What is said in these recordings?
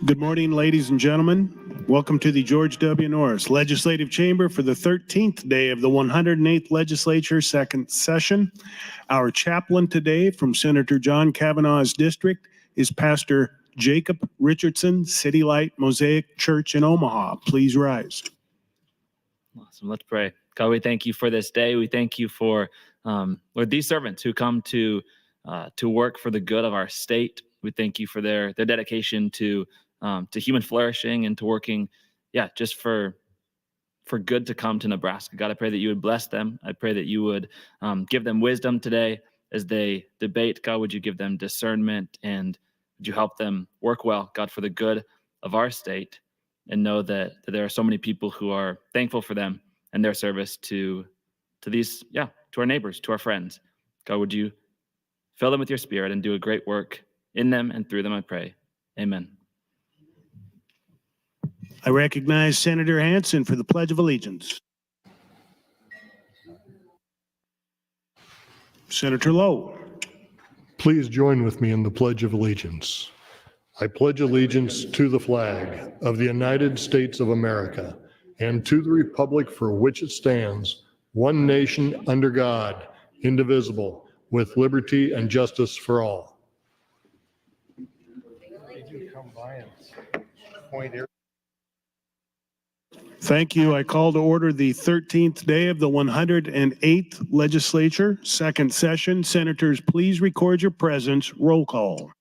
Good morning, ladies and gentlemen. Welcome to the George W. Norris Legislative Chamber for the 13th day of the 108th Legislature second session. Our chaplain today from Senator John Kavanaugh's district is Pastor Jacob Richardson, City Light Mosaic Church in Omaha. Please rise. Awesome. Let's pray. God, we thank you for this day. We thank you for Lord, these servants who come to work for the good of our state. We thank you for their dedication to human flourishing and to working, just for good to come to Nebraska. God, I pray that you would bless them. I pray that you would give them wisdom today as they debate. God, would you give them discernment and would you help them work well, God, for the good of our state, and know that there are so many people who are thankful for them and their service to our neighbors, to our friends. God, would you fill them with your spirit and do a great work in them and through them, I pray. Amen. I recognize Senator Hansen for the Pledge of Allegiance. Senator Lowe. Please join with me in the Pledge of Allegiance. I pledge allegiance to the flag of the United States of America and to the republic for which it stands, one nation under God, indivisible, with liberty and justice for all. Thank you. I call to order the 13th day of the 108th Legislature, second session. Senators, please record your presence. Roll call.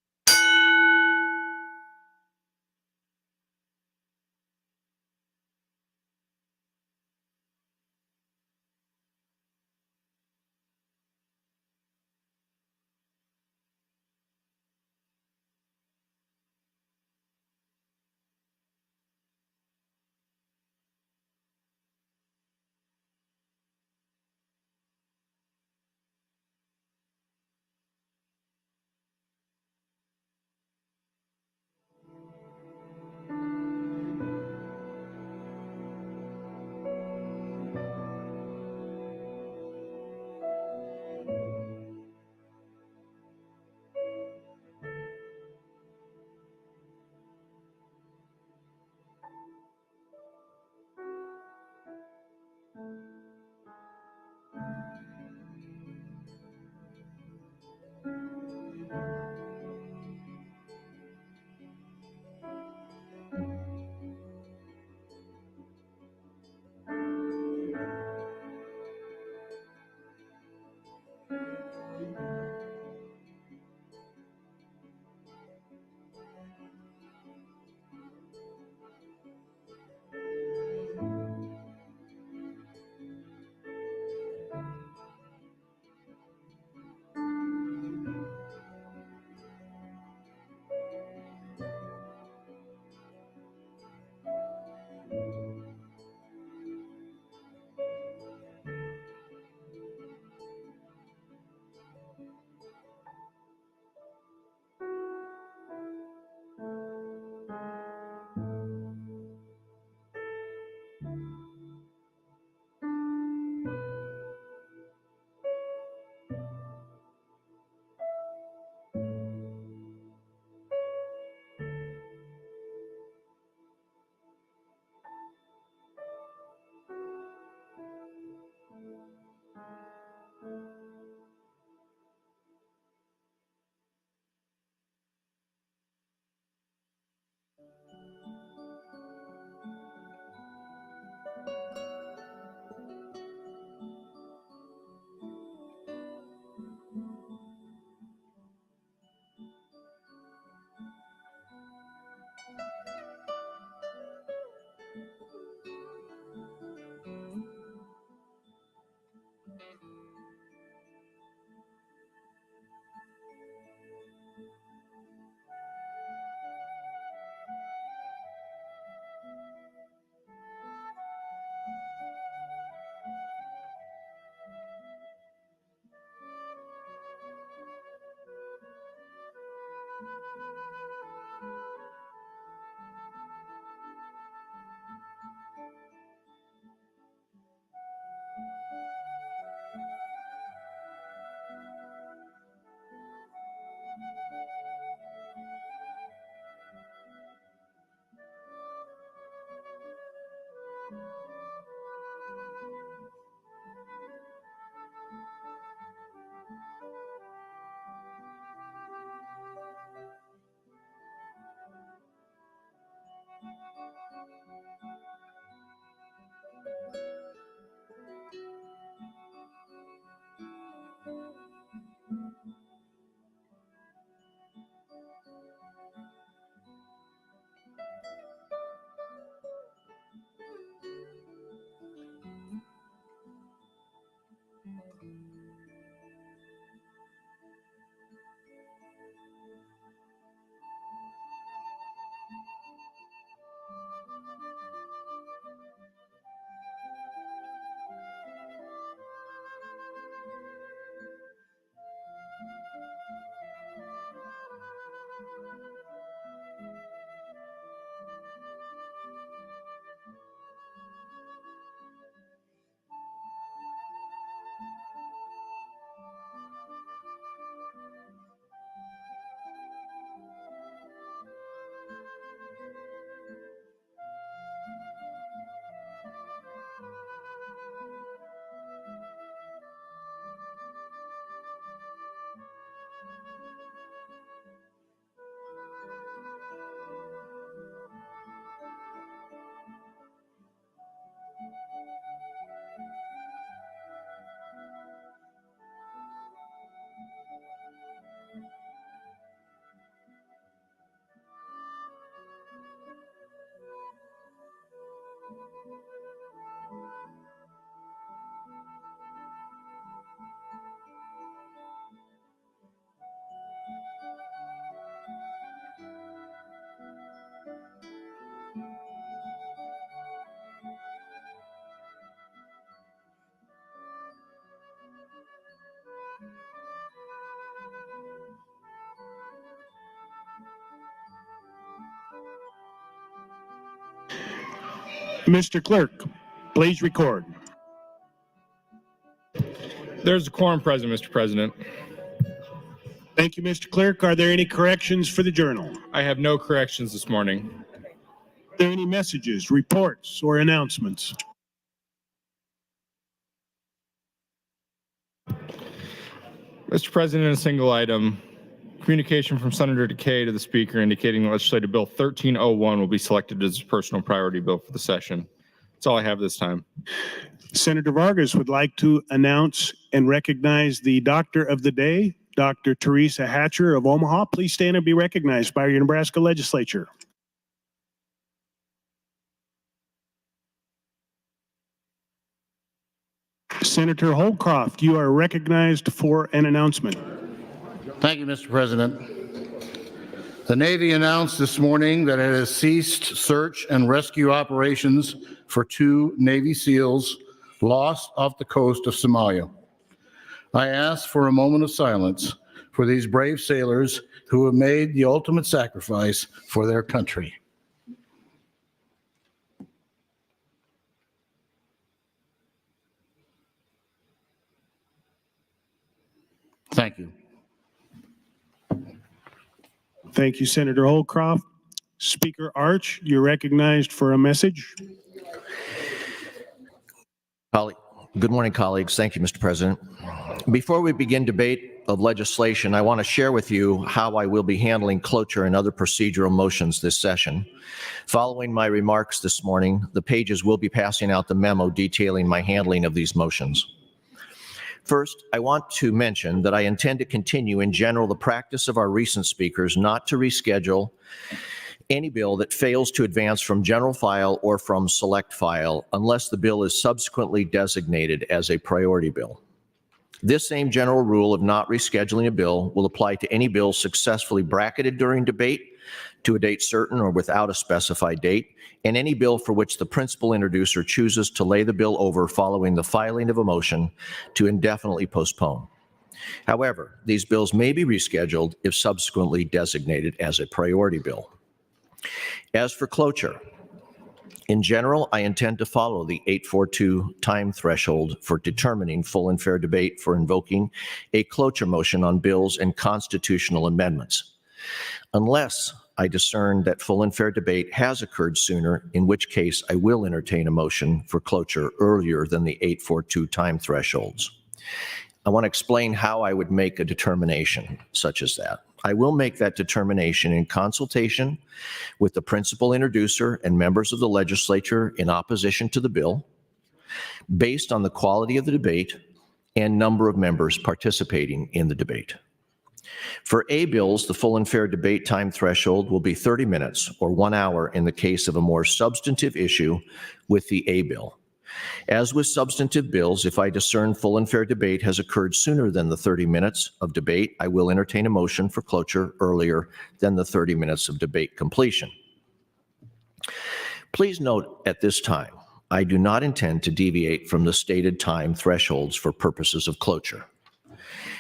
Mr. Clerk, please record. There's a quorum present, Mr. President. Thank you, Mr. Clerk. Are there any corrections for the journal? I have no corrections this morning. Are there any messages, reports, or announcements? Mr. President, a single item. Communication from Senator Decay to the Speaker indicating that Legislative Bill 1301 will be selected as a personal priority bill for the session. That's all I have this time. Senator Vargas would like to announce and recognize the Doctor of the Day, Dr. Teresa Hatcher of Omaha. Please stand and be recognized by your Nebraska Legislature. Senator Holcroft, you are recognized for an announcement. Thank you, Mr. President. The Navy announced this morning that it has ceased search and rescue operations for 2 Navy SEALs lost off the coast of Somalia. I ask for a moment of silence for these brave sailors who have made the ultimate sacrifice for their country. Thank you. Thank you, Senator Holcroft. Speaker Arch, you're recognized for a message. Good morning, colleagues. Thank you, Mr. President. Before we begin debate of legislation, I want to share with you how I will be handling cloture and other procedural motions this session. Following my remarks this morning, the pages will be passing out the memo detailing my handling of these motions. First, I want to mention that I intend to continue in general the practice of our recent speakers not to reschedule any bill that fails to advance from general file or from select file unless the bill is subsequently designated as a priority bill. This same general rule of not rescheduling a bill will apply to any bill successfully bracketed during debate to a date certain or without a specified date, and any bill for which the principal introducer chooses to lay the bill over following the filing of a motion to indefinitely postpone. However, these bills may be rescheduled if subsequently designated as a priority bill. As for cloture, in general, I intend to follow the 842 time threshold for determining full and fair debate for invoking a cloture motion on bills and constitutional amendments. Unless I discern that full and fair debate has occurred sooner, in which case I will entertain a motion for cloture earlier than the 8:42 time thresholds. I want to explain how I would make a determination such as that. I will make that determination in consultation with the principal introducer and members of the legislature in opposition to the bill, based on the quality of the debate and number of members participating in the debate. For A bills, the full and fair debate time threshold will be 30 minutes or 1 hour in the case of a more substantive issue with the A bill. As with substantive bills, if I discern full and fair debate has occurred sooner than the 30 minutes of debate, I will entertain a motion for cloture earlier than the 30 minutes of debate completion. Please note at this time, I do not intend to deviate from the stated time thresholds for purposes of cloture.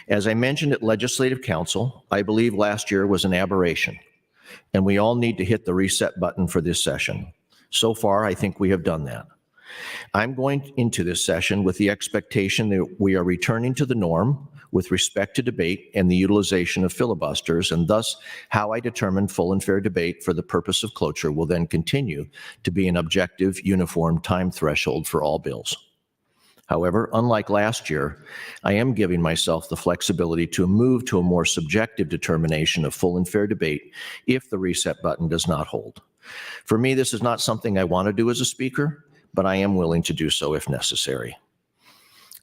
As I mentioned at Legislative Council, I believe last year was an aberration, and we all need to hit the reset button for this session. So far, I think we have done that. I'm going into this session with the expectation that we are returning to the norm with respect to debate and the utilization of filibusters, and thus how I determine full and fair debate for the purpose of cloture will then continue to be an objective, uniform time threshold for all bills. However, unlike last year, I am giving myself the flexibility to move to a more subjective determination of full and fair debate if the reset button does not hold. For me, this is not something I want to do as a speaker, but I am willing to do so if necessary.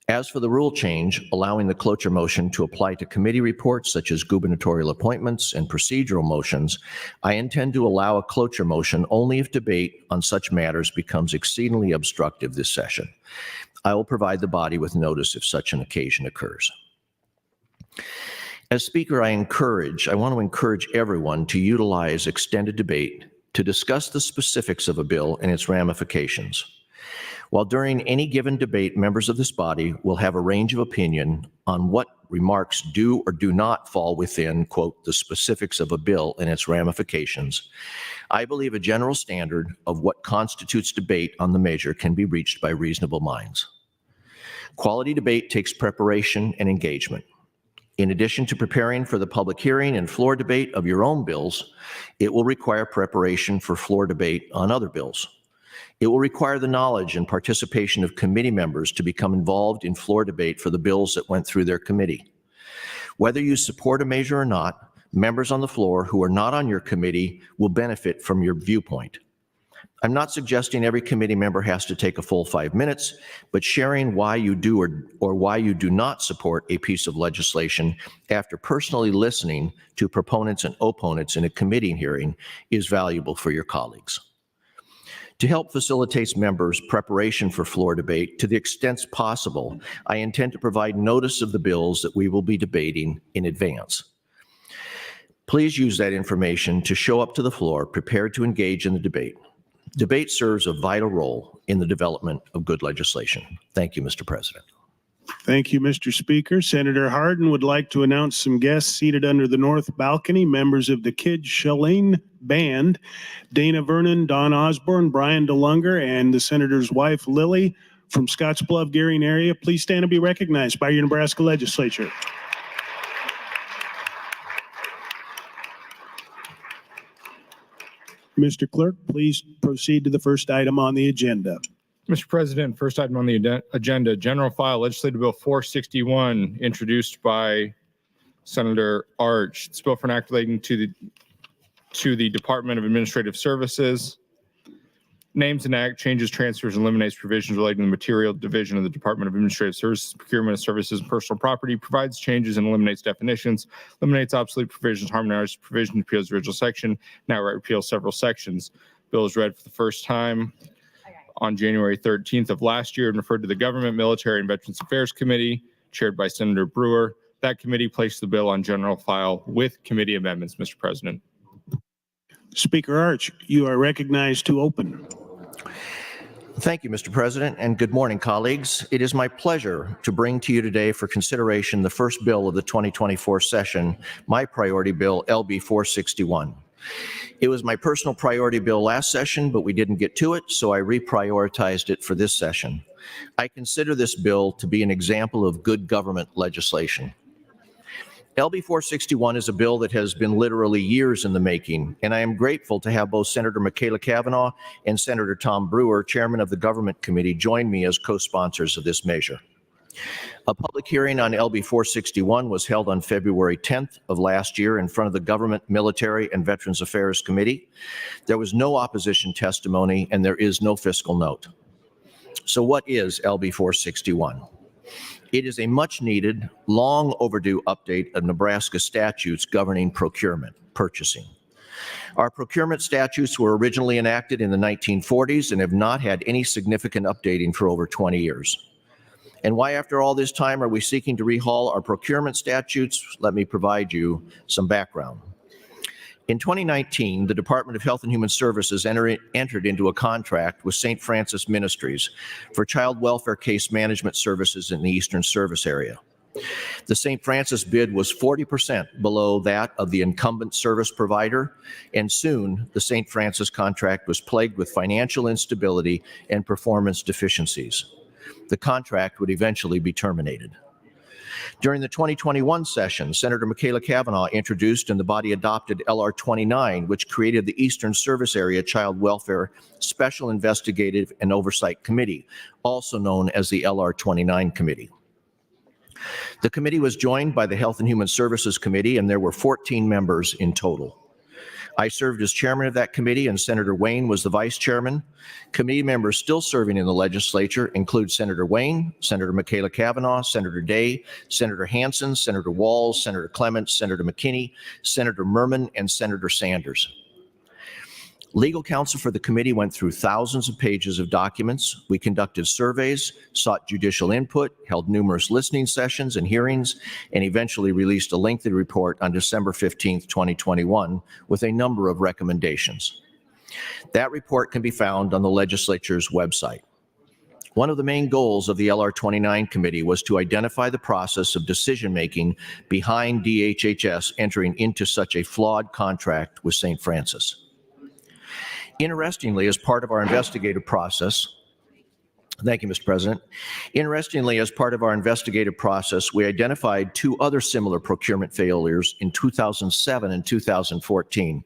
As for the rule change, allowing the cloture motion to apply to committee reports such as gubernatorial appointments and procedural motions, I intend to allow a cloture motion only if debate on such matters becomes exceedingly obstructive this session. I will provide the body with notice if such an occasion occurs. As Speaker, I want to encourage everyone to utilize extended debate to discuss the specifics of a bill and its ramifications. While during any given debate, members of this body will have a range of opinion on what remarks do or do not fall within, quote, the specifics of a bill and its ramifications, I believe a general standard of what constitutes debate on the measure can be reached by reasonable minds. Quality debate takes preparation and engagement. In addition to preparing for the public hearing and floor debate of your own bills, it will require preparation for floor debate on other bills. It will require the knowledge and participation of committee members to become involved in floor debate for the bills that went through their committee. Whether you support a measure or not, members on the floor who are not on your committee will benefit from your viewpoint. I'm not suggesting every committee member has to take a full 5 minutes, but sharing why you do or why you do not support a piece of legislation after personally listening to proponents and opponents in a committee hearing is valuable for your colleagues. To help facilitate members' preparation for floor debate to the extent possible, I intend to provide notice of the bills that we will be debating in advance. Please use that information to show up to the floor prepared to engage in the debate. Debate serves a vital role in the development of good legislation. Thank you, Mr. President. Thank you, Mr. Speaker. Senator Hardin would like to announce some guests seated under the north balcony, members of the Kid Shalane Band, Dana Vernon, Don Osborne, Brian DeLunger, and the senator's wife, Lily, from Scottsbluff, Gearing area. Please stand and be recognized by your Nebraska Legislature. Mr. Clerk, please proceed to the first item on the agenda. Mr. President, first item on the agenda, General File Legislative Bill 461, introduced by Senator Arch. This bill for an act relating to the Department of Administrative Services. Names and act, changes, transfers, and eliminates provisions relating to the material division of the Department of Administrative Services, procurement of services and personal property, provides changes and eliminates definitions, eliminates obsolete provisions, harmonizes provisions, repeals the original section, now repeals several sections. Bill is read for the first time on January 13th of last year and referred to the Government, Military, and Veterans Affairs Committee, chaired by Senator Brewer. That committee placed the bill on general file with committee amendments, Mr. President. Speaker Arch, you are recognized to open. Thank you, Mr. President, and good morning, colleagues. It is my pleasure to bring to you today for consideration the first bill of the 2024 session, my priority bill, LB 461. It was my personal priority bill last session, but we didn't get to it, so I reprioritized it for this session. I consider this bill to be an example of good government legislation. LB 461 is a bill that has been literally years in the making, and I am grateful to have both Senator Michaela Cavanaugh and Senator Tom Brewer, Chairman of the Government Committee, join me as co-sponsors of this measure. A public hearing on LB 461 was held on February 10th of last year in front of the Government, Military, and Veterans Affairs Committee. There was no opposition testimony, and there is no fiscal note. So what is LB 461? It is a much-needed, long overdue update of Nebraska statutes governing procurement, purchasing. Our procurement statutes were originally enacted in the 1940s and have not had any significant updating for over 20 years. And why, after all this time, are we seeking to rehaul our procurement statutes? Let me provide you some background. In 2019, the Department of Health and Human Services entered into a contract with St. Francis Ministries for child welfare case management services in the Eastern Service Area. The St. Francis bid was 40% below that of the incumbent service provider, and soon the St. Francis contract was plagued with financial instability and performance deficiencies. The contract would eventually be terminated. During the 2021 session, Senator Michaela Cavanaugh introduced and the body adopted LR 29, which created the Eastern Service Area Child Welfare Special Investigative and Oversight Committee, also known as the LR 29 Committee. The committee was joined by the Health and Human Services Committee, and there were 14 members in total. I served as chairman of that committee, and Senator Wayne was the vice chairman. Committee members still serving in the legislature include Senator Wayne, Senator Michaela Cavanaugh, Senator Day, Senator Hansen, Senator Walls, Senator Clements, Senator McKinney, Senator Merman, and Senator Sanders. Legal counsel for the committee went through thousands of pages of documents. We conducted surveys, sought judicial input, held numerous listening sessions and hearings, and eventually released a lengthy report on December 15th, 2021, with a number of recommendations. That report can be found on the legislature's website. One of the main goals of the LR 29 committee was to identify the process of decision-making behind DHHS entering into such a flawed contract with St. Francis. Interestingly, as part of our investigative process, thank you, Mr. President. Interestingly, as part of our investigative process, we identified two other similar procurement failures in 2007 and 2014.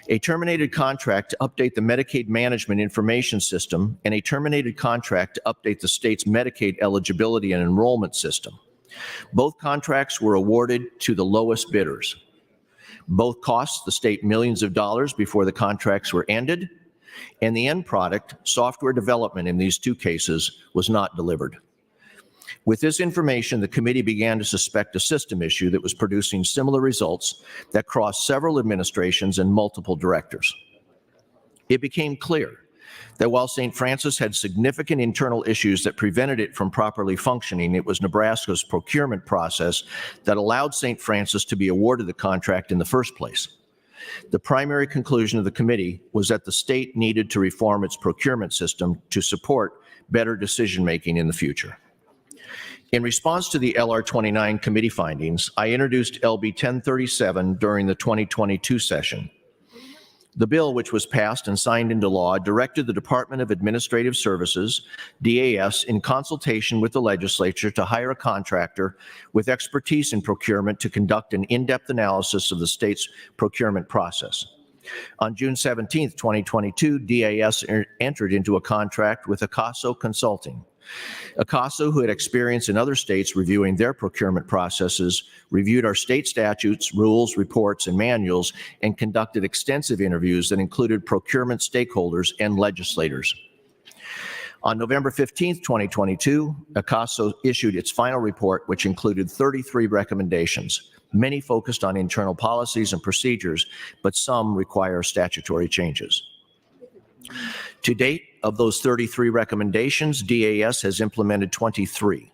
A terminated contract to update the Medicaid Management Information System and a terminated contract to update the state's Medicaid eligibility and enrollment system. Both contracts were awarded to the lowest bidders. Both cost the state millions of dollars before the contracts were ended, and the end product, software development in these two cases, was not delivered. With this information, the committee began to suspect a system issue that was producing similar results that crossed several administrations and multiple directors. It became clear that while St. Francis had significant internal issues that prevented it from properly functioning, it was Nebraska's procurement process that allowed St. Francis to be awarded the contract in the first place. The primary conclusion of the committee was that the state needed to reform its procurement system to support better decision-making in the future. In response to the LR 29 committee findings, I introduced LB 1037 during the 2022 session. The bill, which was passed and signed into law, directed the Department of Administrative Services, DAS, in consultation with the legislature to hire a contractor with expertise in procurement to conduct an in-depth analysis of the state's procurement process. On June 17, 2022, DAS entered into a contract with Acaso Consulting. Acaso, who had experience in other states reviewing their procurement processes, reviewed our state statutes, rules, reports, and manuals, and conducted extensive interviews that included procurement stakeholders and legislators. On November 15, 2022, Acaso issued its final report, which included 33 recommendations. Many focused on internal policies and procedures, but some require statutory changes. To date, of those 33 recommendations, DAS has implemented 23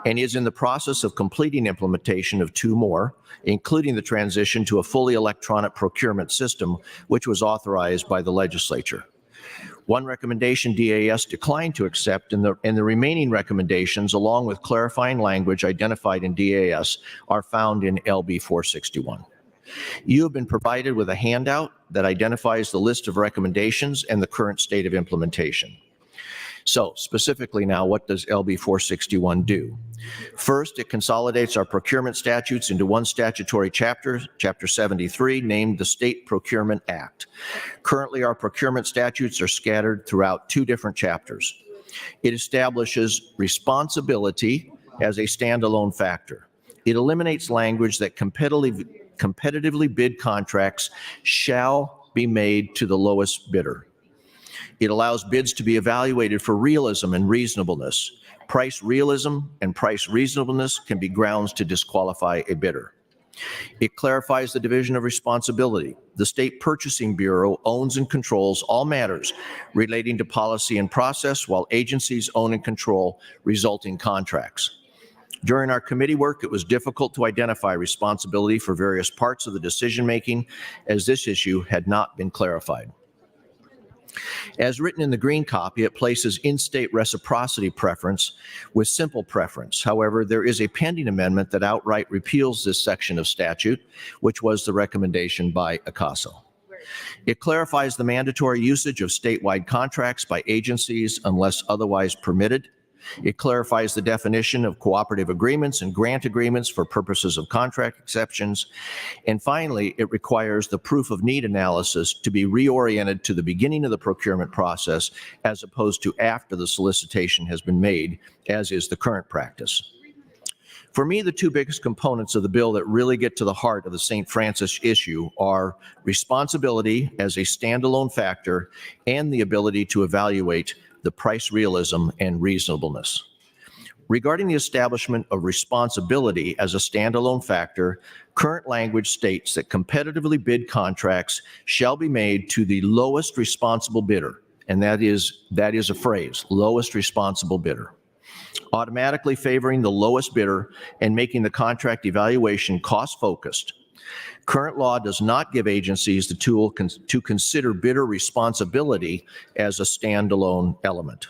and is in the process of completing implementation of 2 more, including the transition to a fully electronic procurement system, which was authorized by the legislature. One recommendation DAS declined to accept, and the remaining recommendations, along with clarifying language identified in DAS, are found in LB 461. You have been provided with a handout that identifies the list of recommendations and the current state of implementation. So specifically now, what does LB 461 do? First, it consolidates our procurement statutes into one statutory chapter, Chapter 73, named the State Procurement Act. Currently, our procurement statutes are scattered throughout two different chapters. It establishes responsibility as a standalone factor. It eliminates language that competitively bid contracts shall be made to the lowest bidder. It allows bids to be evaluated for realism and reasonableness. Price realism and price reasonableness can be grounds to disqualify a bidder. It clarifies the division of responsibility. The State Purchasing Bureau owns and controls all matters relating to policy and process, while agencies own and control resulting contracts. During our committee work, it was difficult to identify responsibility for various parts of the decision-making, as this issue had not been clarified. As written in the green copy, it places in-state reciprocity preference with simple preference. However, there is a pending amendment that outright repeals this section of statute, which was the recommendation by ACASO. It clarifies the mandatory usage of statewide contracts by agencies unless otherwise permitted. It clarifies the definition of cooperative agreements and grant agreements for purposes of contract exceptions. And finally, it requires the proof of need analysis to be reoriented to the beginning of the procurement process as opposed to after the solicitation has been made, as is the current practice. For me, the two biggest components of the bill that really get to the heart of the St. Francis issue are responsibility as a standalone factor and the ability to evaluate the price realism and reasonableness. Regarding the establishment of responsibility as a standalone factor, current language states that competitively bid contracts shall be made to the lowest responsible bidder, and that is a phrase, lowest responsible bidder, automatically favoring the lowest bidder and making the contract evaluation cost-focused. Current law does not give agencies the tool to consider bidder responsibility as a standalone element,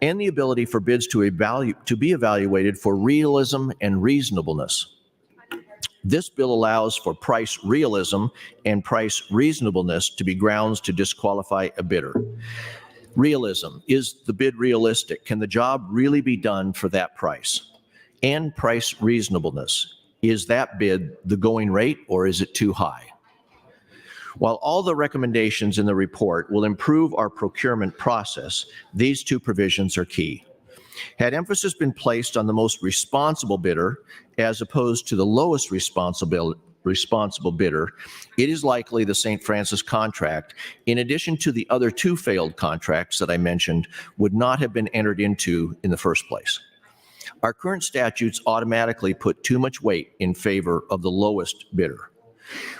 and the ability for bids to be evaluated for realism and reasonableness. This bill allows for price realism and price reasonableness to be grounds to disqualify a bidder. Realism: is the bid realistic? Can the job really be done for that price? And price reasonableness: is that bid the going rate or is it too high? While all the recommendations in the report will improve our procurement process, these two provisions are key. Had emphasis been placed on the most responsible bidder as opposed to the lowest responsible bidder, it is likely the St. Francis contract, in addition to the other two failed contracts that I mentioned, would not have been entered into in the first place. Our current statutes automatically put too much weight in favor of the lowest bidder.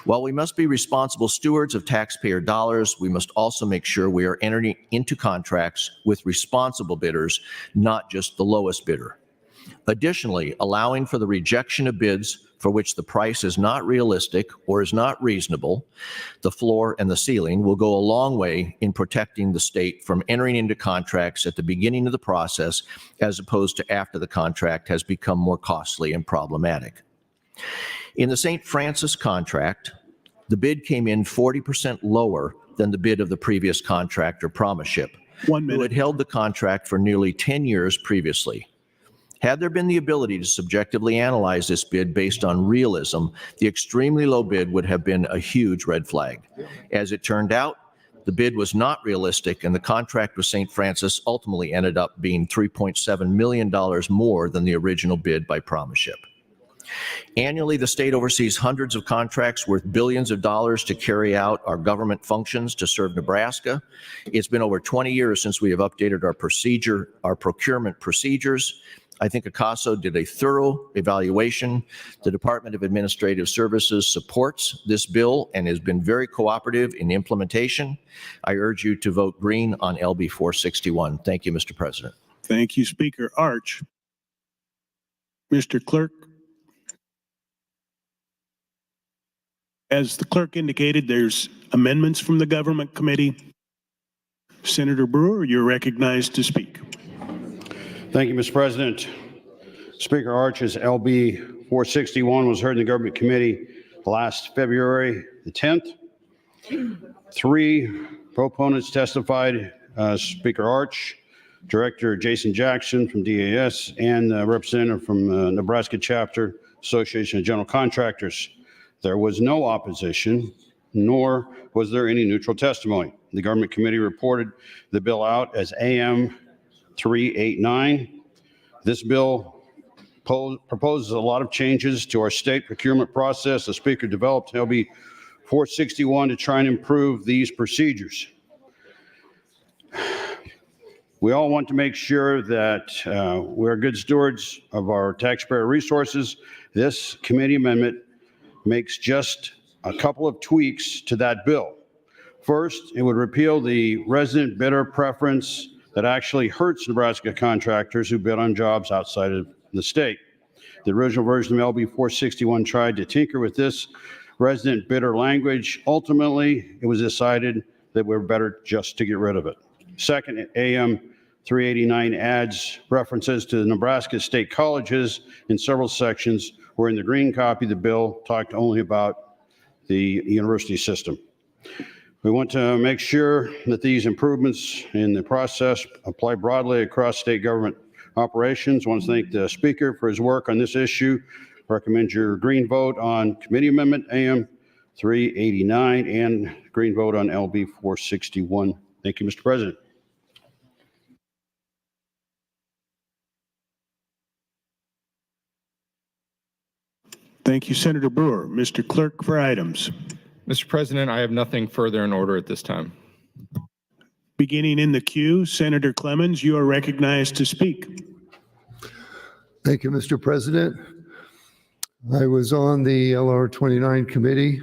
While we must be responsible stewards of taxpayer dollars, we must also make sure we are entering into contracts with responsible bidders, not just the lowest bidder. Additionally, allowing for the rejection of bids for which the price is not realistic or is not reasonable, the floor and the ceiling, will go a long way in protecting the state from entering into contracts at the beginning of the process as opposed to after the contract has become more costly and problematic. In the St. Francis contract, the bid came in 40% lower than the bid of the previous contractor, Promise Ship, who had held the contract for nearly 10 years previously. Had there been the ability to subjectively analyze this bid based on realism, the extremely low bid would have been a huge red flag. As it turned out, the bid was not realistic, and the contract with St. Francis ultimately ended up being $3.7 million more than the original bid by Promise Ship. Annually, the state oversees hundreds of contracts worth billions of dollars to carry out our government functions to serve Nebraska. It's been over 20 years since we have updated our procurement procedures. I think ACASO did a thorough evaluation. The Department of Administrative Services supports this bill and has been very cooperative in implementation. I urge you to vote green on LB 461. Thank you, Mr. President. Thank you, Speaker Arch. Mr. Clerk, as the clerk indicated, there's amendments from the Government Committee. Senator Brewer, you're recognized to speak. Thank you, Mr. President. Speaker Arch's LB 461 was heard in the Government Committee last February the 10th. 3 proponents testified Speaker Arch, Director Jason Jackson from DAS, and a representative from Nebraska Chapter Association of General Contractors. There was no opposition, nor was there any neutral testimony. The Government Committee reported the bill out as AM 389. This bill proposes a lot of changes to our state procurement process. The Speaker developed LB 461 to try and improve these procedures. We all want to make sure that we're good stewards of our taxpayer resources. This committee amendment makes just a couple of tweaks to that bill. First, it would repeal the resident bidder preference that actually hurts Nebraska contractors who bid on jobs outside of the state. The original version of LB 461 tried to tinker with this resident bidder language. Ultimately, it was decided that we're better just to get rid of it. Second, AM 389 adds references to the Nebraska state colleges in several sections, where in the green copy, the bill talked only about the university system. We want to make sure that these improvements in the process apply broadly across state government operations. I want to thank the Speaker for his work on this issue. Recommend your green vote on Committee Amendment AM 389 and green vote on LB 461. Thank you, Mr. President. Thank you, Senator Brewer. Mr. Clerk for items. Mr. President, I have nothing further in order at this time. Beginning in the queue, Senator Clemens, you are recognized to speak. Thank you, Mr. President. I was on the LR 29 committee,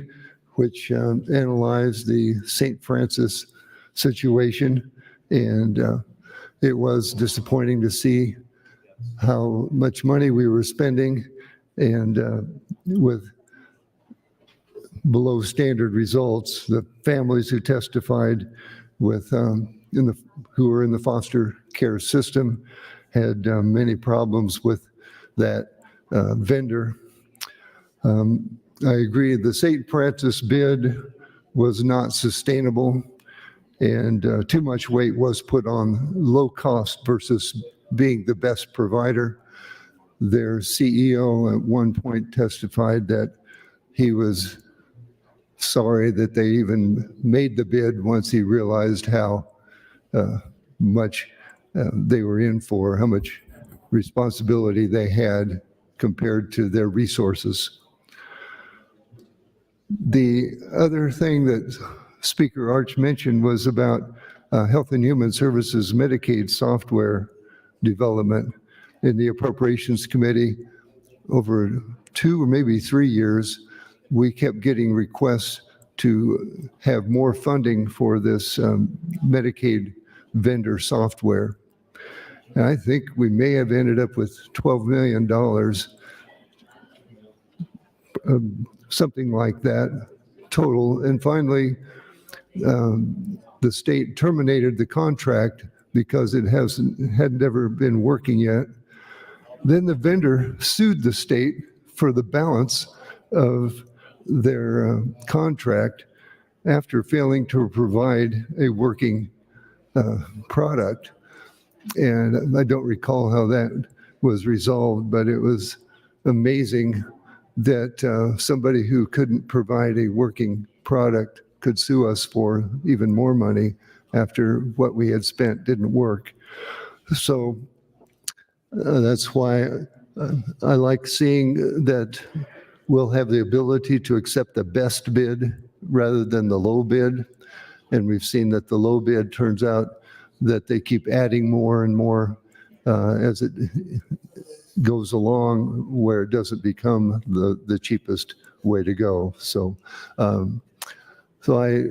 which analyzed the St. Francis situation, and it was disappointing to see how much money we were spending and with below standard results. The families who testified with who were in the foster care system had many problems with that vendor. I agree the St. Francis bid was not sustainable, and too much weight was put on low cost versus being the best provider. Their CEO at one point testified that he was sorry that they even made the bid once he realized how much they were in for, how much responsibility they had compared to their resources. The other thing that Speaker Arch mentioned was about Health and Human Services Medicaid software development. In the Appropriations Committee, over 2 or maybe 3 years, we kept getting requests to have more funding for this Medicaid vendor software. And I think we may have ended up with $12 million, something like that total. And finally, the state terminated the contract because it had never been working yet. Then the vendor sued the state for the balance of their contract after failing to provide a working product. And I don't recall how that was resolved, but it was amazing that somebody who couldn't provide a working product could sue us for even more money after what we had spent didn't work. So that's why I like seeing that we'll have the ability to accept the best bid rather than the low bid. And we've seen that the low bid turns out that they keep adding more and more as it goes along, where it doesn't become the cheapest way to go. So, so I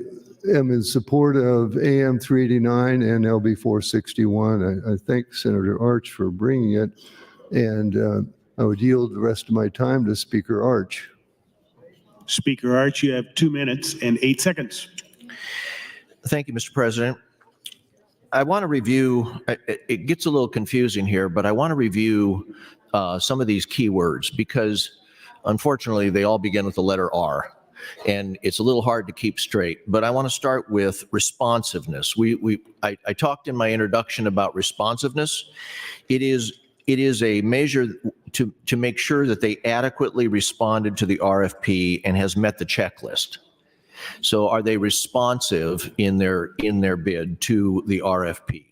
am in support of AM 389 and LB 461. I thank Senator Arch for bringing it, and I would yield the rest of my time to Speaker Arch. Speaker Arch, you have 2 minutes and 8 seconds. Thank you, Mr. President. I want to review, it gets a little confusing here, but I want to review some of these key words because unfortunately they all begin with the letter R. and it's a little hard to keep straight. But I want to start with responsiveness. I talked in my introduction about responsiveness. It is a measure to make sure that they adequately responded to the RFP and has met the checklist. So are they responsive in their bid to the RFP?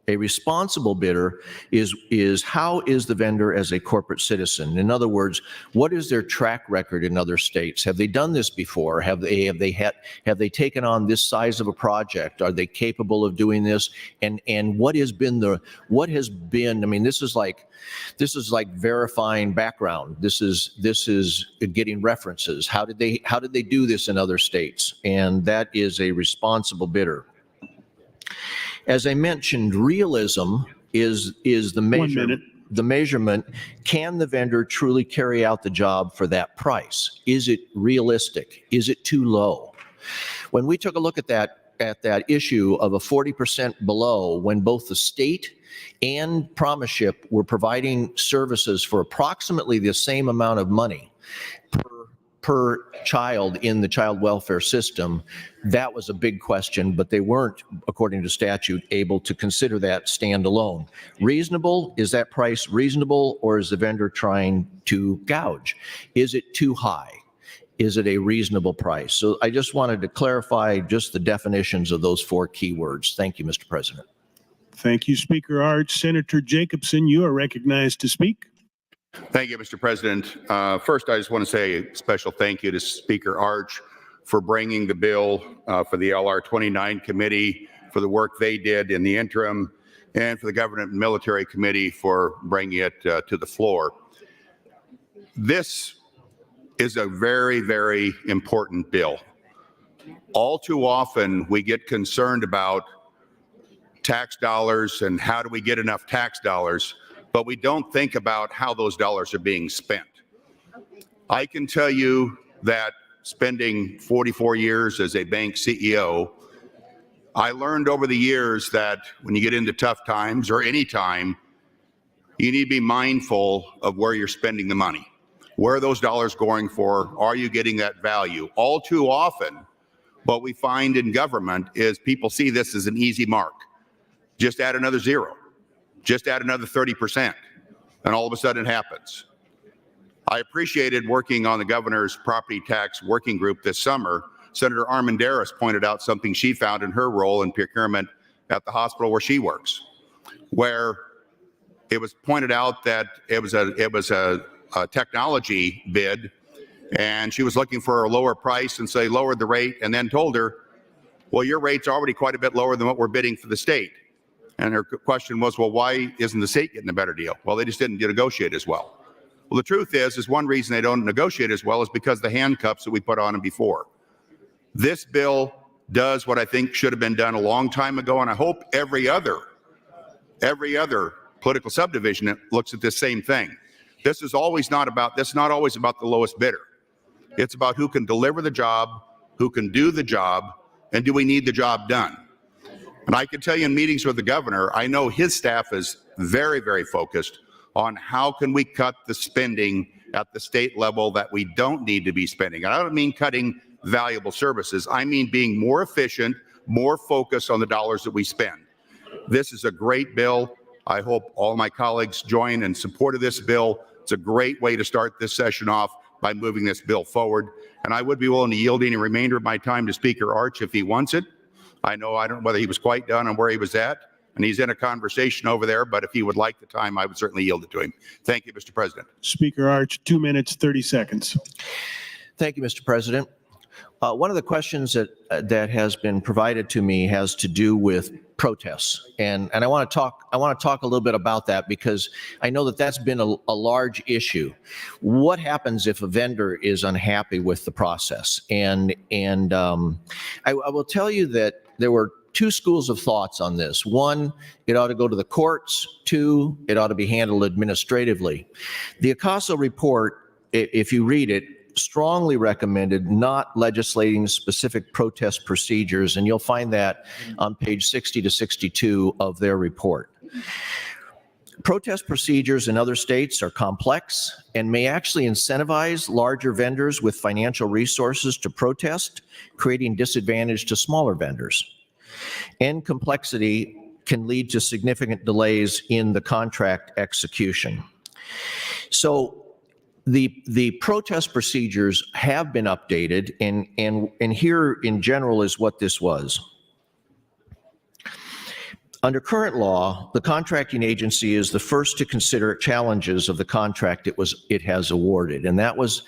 A responsible bidder is how is the vendor as a corporate citizen? In other words, what is their track record in other states? Have they done this before? Have they taken on this size of a project? Are they capable of doing this? And what has been, I mean, this is like verifying background. This is getting references. How did they do this in other states? And that is a responsible bidder. As I mentioned, realism is the measure. 1 minute. The measurement, can the vendor truly carry out the job for that price? Is it realistic? Is it too low? When we took a look at that issue of a 40% below, when both the state and Promise Ship were providing services for approximately the same amount of money per child in the child welfare system, that was a big question, but they weren't, according to statute, able to consider that standalone. Reasonable, is that price reasonable, or is the vendor trying to gouge? Is it too high? Is it a reasonable price? So I just wanted to clarify just the definitions of those 4 keywords. Thank you, Mr. President. Thank you, Speaker Arch. Senator Jacobson, you are recognized to speak. Thank you, Mr. President. First, I just want to say a special thank you to Speaker Arch for bringing the bill for the LR 29 committee for the work they did in the interim, and for the Government and Military Committee for bringing it to the floor. This is a very, very important bill. All too often, we get concerned about tax dollars and how do we get enough tax dollars, but we don't think about how those dollars are being spent. I can tell you that spending 44 years as a bank CEO, I learned over the years that when you get into tough times or any time, you need to be mindful of where you're spending the money. Where are those dollars going for? Are you getting that value? All too often, what we find in government is people see this as an easy mark. Just add another zero. Just add another 30%, and all of a sudden it happens. I appreciated working on the governor's property tax working group this summer. Senator Armendariz pointed out something she found in her role in procurement at the hospital where she works, where it was pointed out that it was a technology bid, and she was looking for a lower price, and so they lowered the rate and then told her, well, your rate's already quite a bit lower than what we're bidding for the state. And her question was, well, why isn't the state getting a better deal? Well, they just didn't negotiate as well. Well, the truth is one reason they don't negotiate as well is because the handcuffs that we put on them before. This bill does what I think should have been done a long time ago, and I hope every other political subdivision that looks at this same thing. This is not always about the lowest bidder. It's about who can deliver the job, who can do the job, and do we need the job done? And I can tell you in meetings with the governor, I know his staff is very, very focused on how can we cut the spending at the state level that we don't need to be spending. And I don't mean cutting valuable services. I mean being more efficient, more focused on the dollars that we spend. This is a great bill. I hope all my colleagues join in support of this bill. It's a great way to start this session off by moving this bill forward. And I would be willing to yield any remainder of my time to Speaker Arch if he wants it. I don't know whether he was quite done on where he was at, and he's in a conversation over there, but if he would like the time, I would certainly yield it to him. Thank you, Mr. President. Speaker Arch, 2 minutes, 30 seconds. Thank you, Mr. President. One of the questions that has been provided to me has to do with protests, and I want to talk a little bit about that because I know that that's been a large issue. What happens if a vendor is unhappy with the process? And I will tell you that there were 2 schools of thoughts on this. One, it ought to go to the courts. 2, it ought to be handled administratively. The Acosta report, if you read it, strongly recommended not legislating specific protest procedures, and you'll find that on page 60 to 62 of their report. Protest procedures in other states are complex and may actually incentivize larger vendors with financial resources to protest, creating disadvantage to smaller vendors. And complexity can lead to significant delays in the contract execution. So the protest procedures have been updated, and here in general is what this was. Under current law, the contracting agency is the first to consider challenges of the contract it has awarded, and that was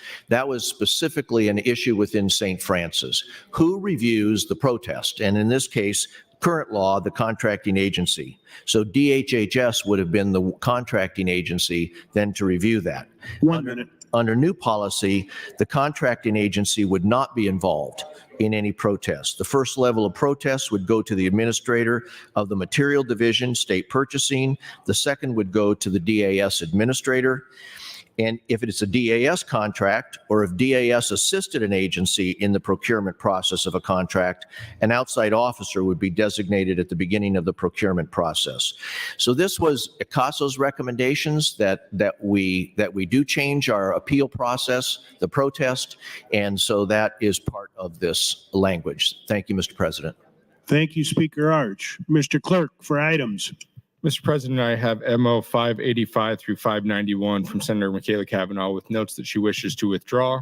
specifically an issue within St. Francis. Who reviews the protest? And in this case, current law, the contracting agency. So DHHS would have been the contracting agency then to review that. 1 minute. Under new policy, the contracting agency would not be involved in any protest. The first level of protest would go to the administrator of the Material Division, State Purchasing. The second would go to the DAS administrator. And if it's a DAS contract, or if DAS assisted an agency in the procurement process of a contract, an outside officer would be designated at the beginning of the procurement process. So this was ICASO's recommendations that we do change our appeal process, the protest, and so that is part of this language. Thank you, Mr. President. Thank you, Speaker Arch. Mr. Clerk, for items. Mr. President, I have MO 585 through 591 from Senator Michaela Cavanaugh with notes that she wishes to withdraw.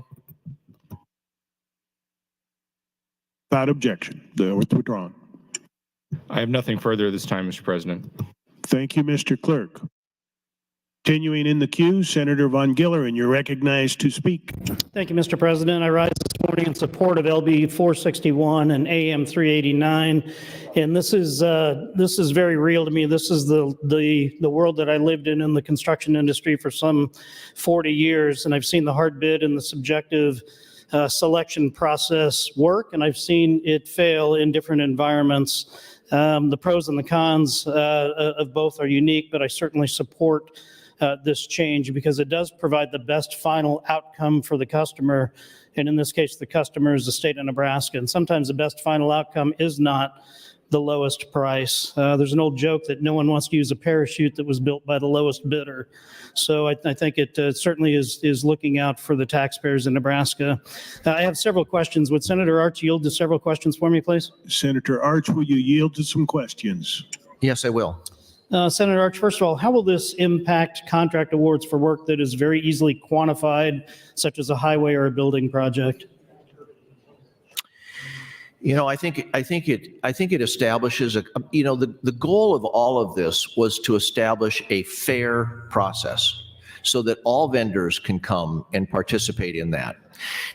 Without objection, they're withdrawn. I have nothing further this time, Mr. President. Thank you, Mr. Clerk. Continuing in the queue, Senator Von Gilleren, you're recognized to speak. Thank you, Mr. President. I rise this morning in support of LB 461 and AM 389. And this is very real to me. This is the world that I lived in the construction industry for some 40 years. And I've seen the hard bid and the subjective selection process work, and I've seen it fail in different environments. The pros and the cons of both are unique, but I certainly support this change because it does provide the best final outcome for the customer. And in this case, the customer is the state of Nebraska. And sometimes the best final outcome is not the lowest price. There's an old joke that no one wants to use a parachute that was built by the lowest bidder. So I think it certainly is looking out for the taxpayers in Nebraska. I have several questions. Would Senator Arch yield to several questions for me, please? Senator Arch, will you yield to some questions? Yes, I will. Senator Arch, first of all, how will this impact contract awards for work that is very easily quantified, such as a highway or a building project? You know, I think it establishes the goal of all of this was to establish a fair process so that all vendors can come and participate in that.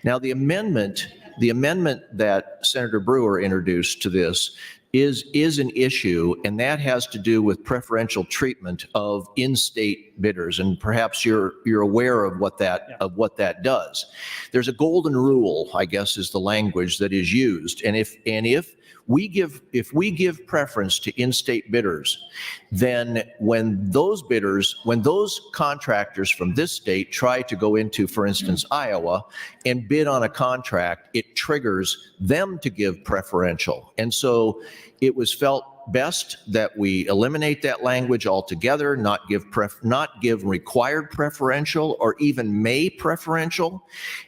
Now, the amendment that Senator Brewer introduced to this is an issue, and that has to do with preferential treatment of in-state bidders, and perhaps you're aware of what that does. There's a golden rule, I guess, is the language that is used, and if we give preference to in-state bidders, then when those contractors from this state try to go into, for instance, Iowa and bid on a contract, it triggers them to give preferential. And so it was felt best that we eliminate that language altogether, not give required preferential or even may preferential,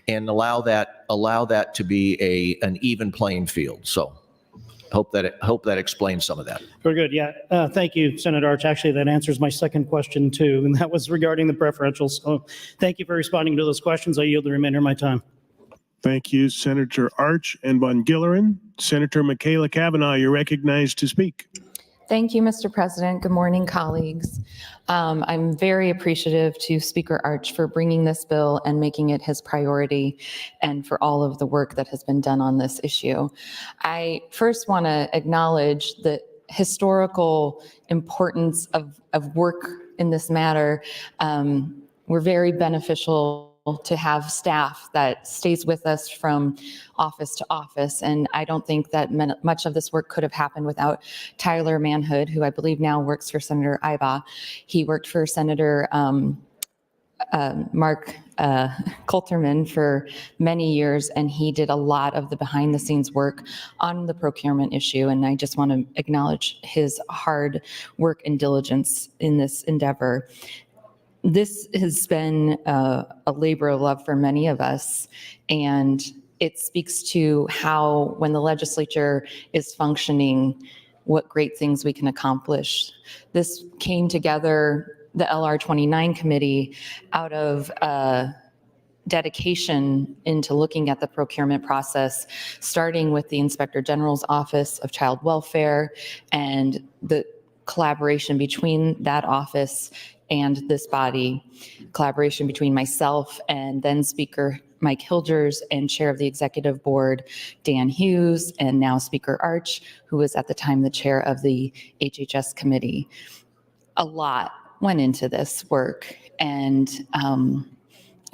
and allow that to be an even playing field. So hope that explains some of that. Very good. Yeah. Thank you, Senator Arch. Actually, that answers my second question too, and that was regarding the preferentials. So thank you for responding to those questions. I yield the remainder of my time. Thank you, Senator Arch and Von Gilleren. Senator Michaela Cavanaugh, you're recognized to speak. Thank you, Mr. President. Good morning, colleagues. I'm very appreciative to Speaker Arch for bringing this bill and making it his priority, and for all of the work that has been done on this issue. I first want to acknowledge the historical importance of work in this matter. We're very beneficial to have staff that stays with us from office to office. And I don't think that much of this work could have happened without Tyler Manhood, who I believe now works for Senator Iba. He worked for Senator Mark Coulterman for many years, and he did a lot of the behind the scenes work on the procurement issue. And I just want to acknowledge his hard work and diligence in this endeavor. This has been a labor of love for many of us, and it speaks to how, when the legislature is functioning, what great things we can accomplish. This came together, the LR 29 committee, out of dedication into looking at the procurement process, starting with the Inspector General's Office of Child Welfare and the collaboration between that office and this body, collaboration between myself and then Speaker Mike Hilgers and Chair of the Executive Board, Dan Hughes, and now Speaker Arch, who was at the time the chair of the HHS committee. A lot went into this work, and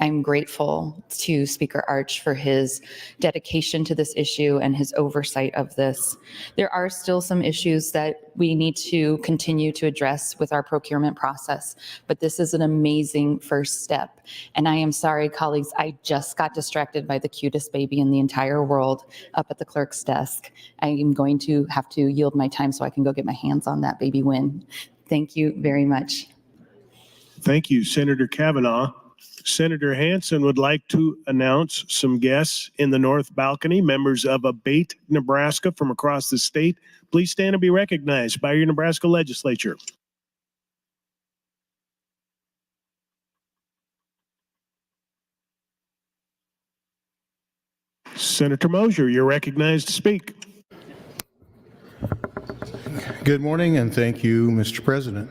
I'm grateful to Speaker Arch for his dedication to this issue and his oversight of this. There are still some issues that we need to continue to address with our procurement process, but this is an amazing first step. And I am sorry, colleagues, I just got distracted by the cutest baby in the entire world up at the clerk's desk. I am going to have to yield my time so I can go get my hands on that baby win. Thank you very much. Thank you, Senator Kavanaugh. Senator Hansen would like to announce some guests in the North Balcony, members of Abate, Nebraska from across the state. Please stand and be recognized by your Nebraska Legislature. Senator Mosier, you're recognized to speak. Good morning, and thank you, Mr. President.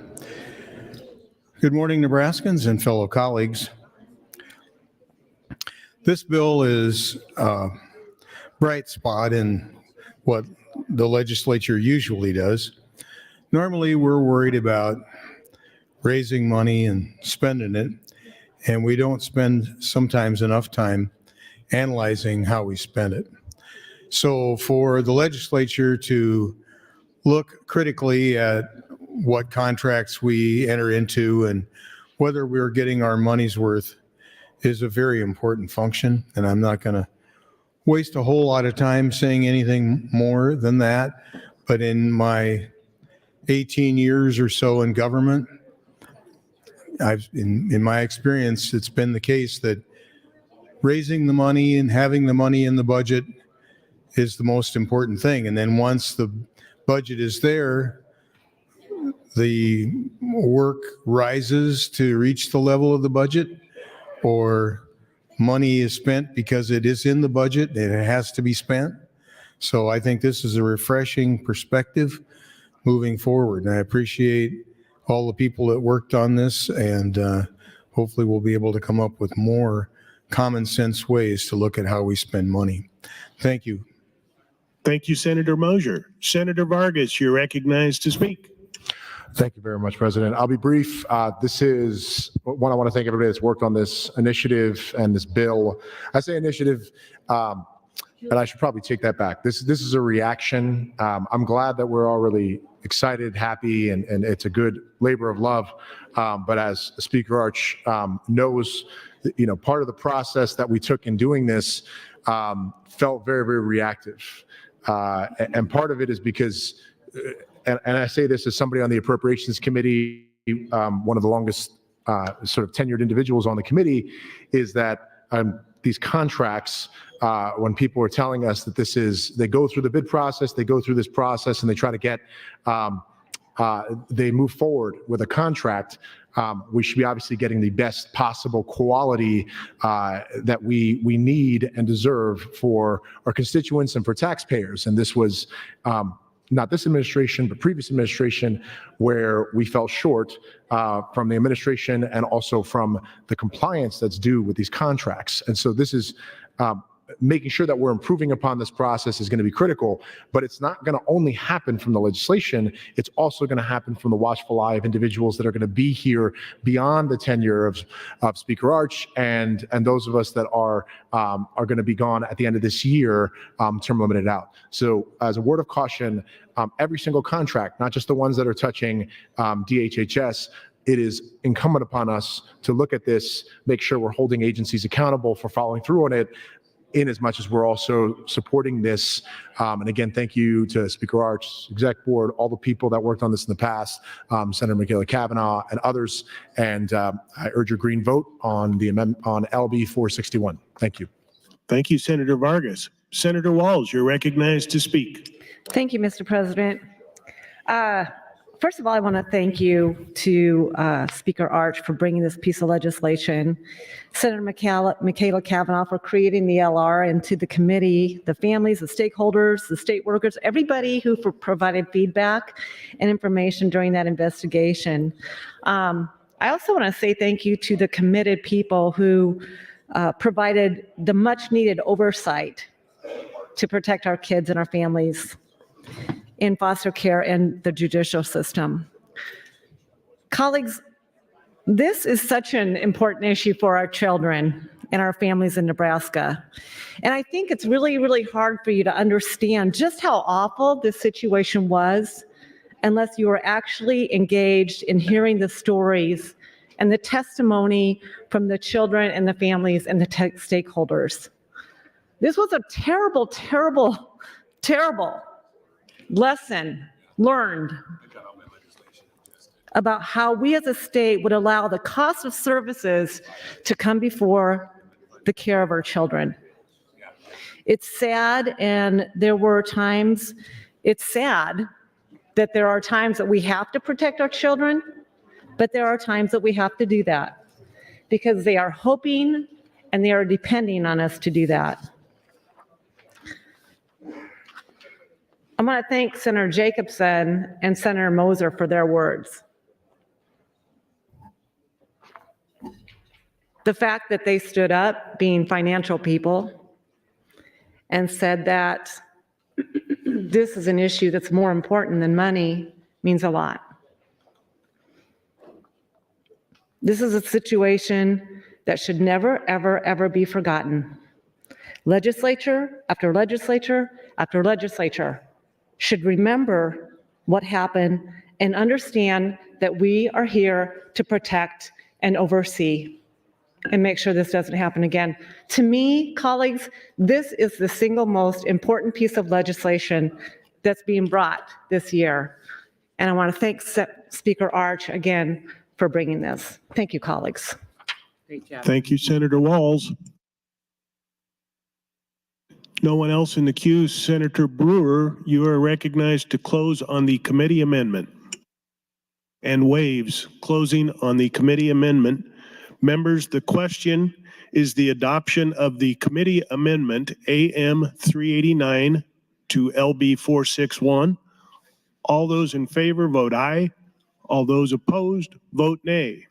Good morning, Nebraskans and fellow colleagues. This bill is a bright spot in what the legislature usually does. Normally, we're worried about raising money and spending it, and we don't spend sometimes enough time analyzing how we spend it. So for the legislature to look critically at what contracts we enter into and whether we're getting our money's worth is a very important function, and I'm not going to waste a whole lot of time saying anything more than that. But in my 18 years or so in government, in my experience, it's been the case that raising the money and having the money in the budget is the most important thing. And then once the budget is there, the work rises to reach the level of the budget, or money is spent because it is in the budget and it has to be spent. So I think this is a refreshing perspective moving forward. And I appreciate all the people that worked on this, and hopefully we'll be able to come up with more common sense ways to look at how we spend money. Thank you. Thank you, Senator Mosier. Senator Vargas, you're recognized to speak. Thank you very much, President. I'll be brief. This is one I want to thank everybody that's worked on this initiative and this bill. I say initiative, and I should probably take that back. This is a reaction. I'm glad that we're all really excited, happy, and it's a good labor of love. But as Speaker Arch knows, part of the process that we took in doing this felt very, very reactive. And part of it is because, and I say this as somebody on the Appropriations Committee, one of the longest sort of tenured individuals on the committee, is that these contracts, when people are telling us that they go through the bid process, they go through this process, and they try to get, they move forward with a contract, we should be obviously getting the best possible quality that we need and deserve for our constituents and for taxpayers. And this was not this administration, but previous administration, where we fell short from the administration and also from the compliance that's due with these contracts. And so this is making sure that we're improving upon this process is going to be critical, but it's not going to only happen from the legislation. It's also going to happen from the watchful eye of individuals that are going to be here beyond the tenure of Speaker Arch and those of us that are going to be gone at the end of this year, term limited out. So as a word of caution, every single contract, not just the ones that are touching DHHS, it is incumbent upon us to look at this, make sure we're holding agencies accountable for following through on it, in as much as we're also supporting this. And again, thank you to Speaker Arch, Exec Board, all the people that worked on this in the past, Senator Michaela Cavanaugh and others. And I urge your green vote on the amendment on LB 461. Thank you. Thank you, Senator Vargas. Senator Walls, you're recognized to speak. Thank you, Mr. President. First of all, I want to thank you to Speaker Arch for bringing this piece of legislation, Senator Michaela Cavanaugh for creating the LR, and to the committee, the families, the stakeholders, the state workers, everybody who provided feedback and information during that investigation. I also want to say thank you to the committed people who provided the much needed oversight to protect our kids and our families in foster care and the judicial system. Colleagues, this is such an important issue for our children and our families in Nebraska. And I think it's really, really hard for you to understand just how awful this situation was unless you were actually engaged in hearing the stories and the testimony from the children and the families and the stakeholders. This was a terrible, terrible, terrible lesson learned about how we as a state would allow the cost of services to come before the care of our children. It's sad, and it's sad that there are times that we have to protect our children, but there are times that we have to do that because they are hoping and they are depending on us to do that. I want to thank Senator Jacobson and Senator Moser for their words. The fact that they stood up, being financial people, and said that this is an issue that's more important than money means a lot. This is a situation that should never, ever, ever be forgotten. Legislature after legislature after legislature should remember what happened and understand that we are here to protect and oversee and make sure this doesn't happen again. To me, colleagues, this is the single most important piece of legislation that's being brought this year. And I want to thank Speaker Arch again for bringing this. Thank you, colleagues. Great job. Thank you, Senator Walls. No one else in the queue. Senator Brewer, you are recognized to close on the committee amendment. And waives closing on the committee amendment. Members, the question is the adoption of the committee amendment AM 389 to LB 461. All those in favor vote aye. All those opposed vote nay.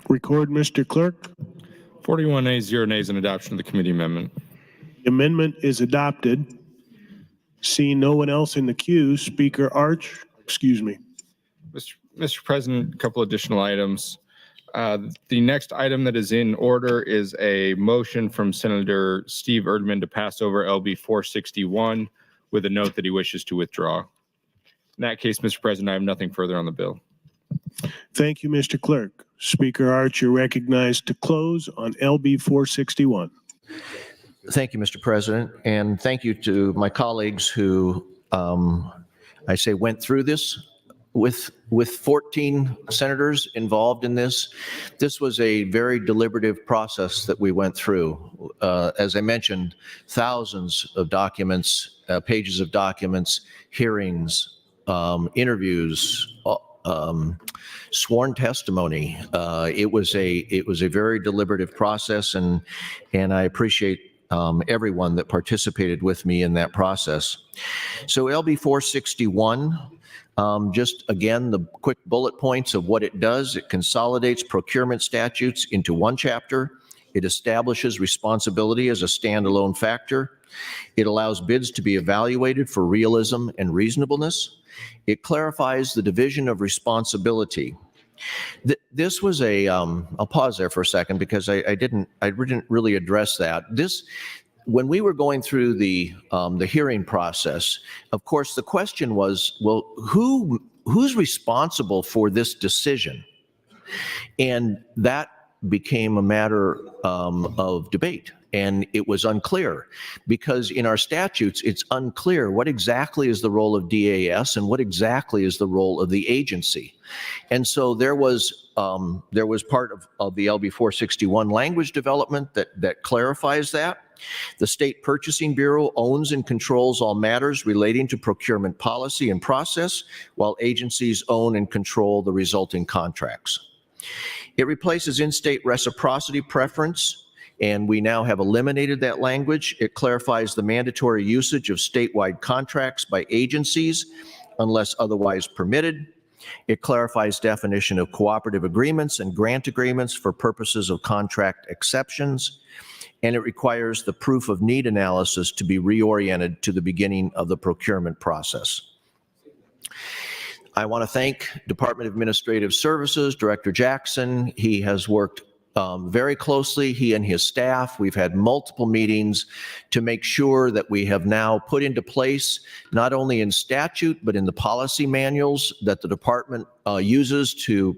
Record, Mr. Clerk. 41 ayes, 0 nays on adoption of the committee amendment. The amendment is adopted. Seeing no one else in the queue, Speaker Arch, excuse me. Mr. President, a couple additional items. The next item that is in order is a motion from Senator Steve Erdman to pass over LB 461 with a note that he wishes to withdraw. In that case, Mr. President, I have nothing further on the bill. Thank you, Mr. Clerk. Speaker Arch, you're recognized to close on LB 461. Thank you, Mr. President, and thank you to my colleagues who, I say, went through this with 14 senators involved in this. This was a very deliberative process that we went through. As I mentioned, thousands of documents, pages of documents, hearings, interviews, sworn testimony. It was a very deliberative process, and I appreciate everyone that participated with me in that process. So LB 461, just again, the quick bullet points of what it does. It consolidates procurement statutes into one chapter. It establishes responsibility as a standalone factor. It allows bids to be evaluated for realism and reasonableness. It clarifies the division of responsibility. This was I'll pause there for a second because I didn't really address that. When we were going through the hearing process, of course, the question was, well, who's responsible for this decision? And that became a matter of debate. And it was unclear because in our statutes, it's unclear what exactly is the role of DAS and what exactly is the role of the agency. And so there was part of the LB 461 language development that clarifies that. The State Purchasing Bureau owns and controls all matters relating to procurement policy and process, while agencies own and control the resulting contracts. It replaces in-state reciprocity preference, and we now have eliminated that language. It clarifies the mandatory usage of statewide contracts by agencies unless otherwise permitted. It clarifies definition of cooperative agreements and grant agreements for purposes of contract exceptions. And it requires the proof of need analysis to be reoriented to the beginning of the procurement process. I want to thank Department of Administrative Services, Director Jackson. He has worked very closely, he and his staff. We've had multiple meetings to make sure that we have now put into place, not only in statute, but in the policy manuals that the department uses to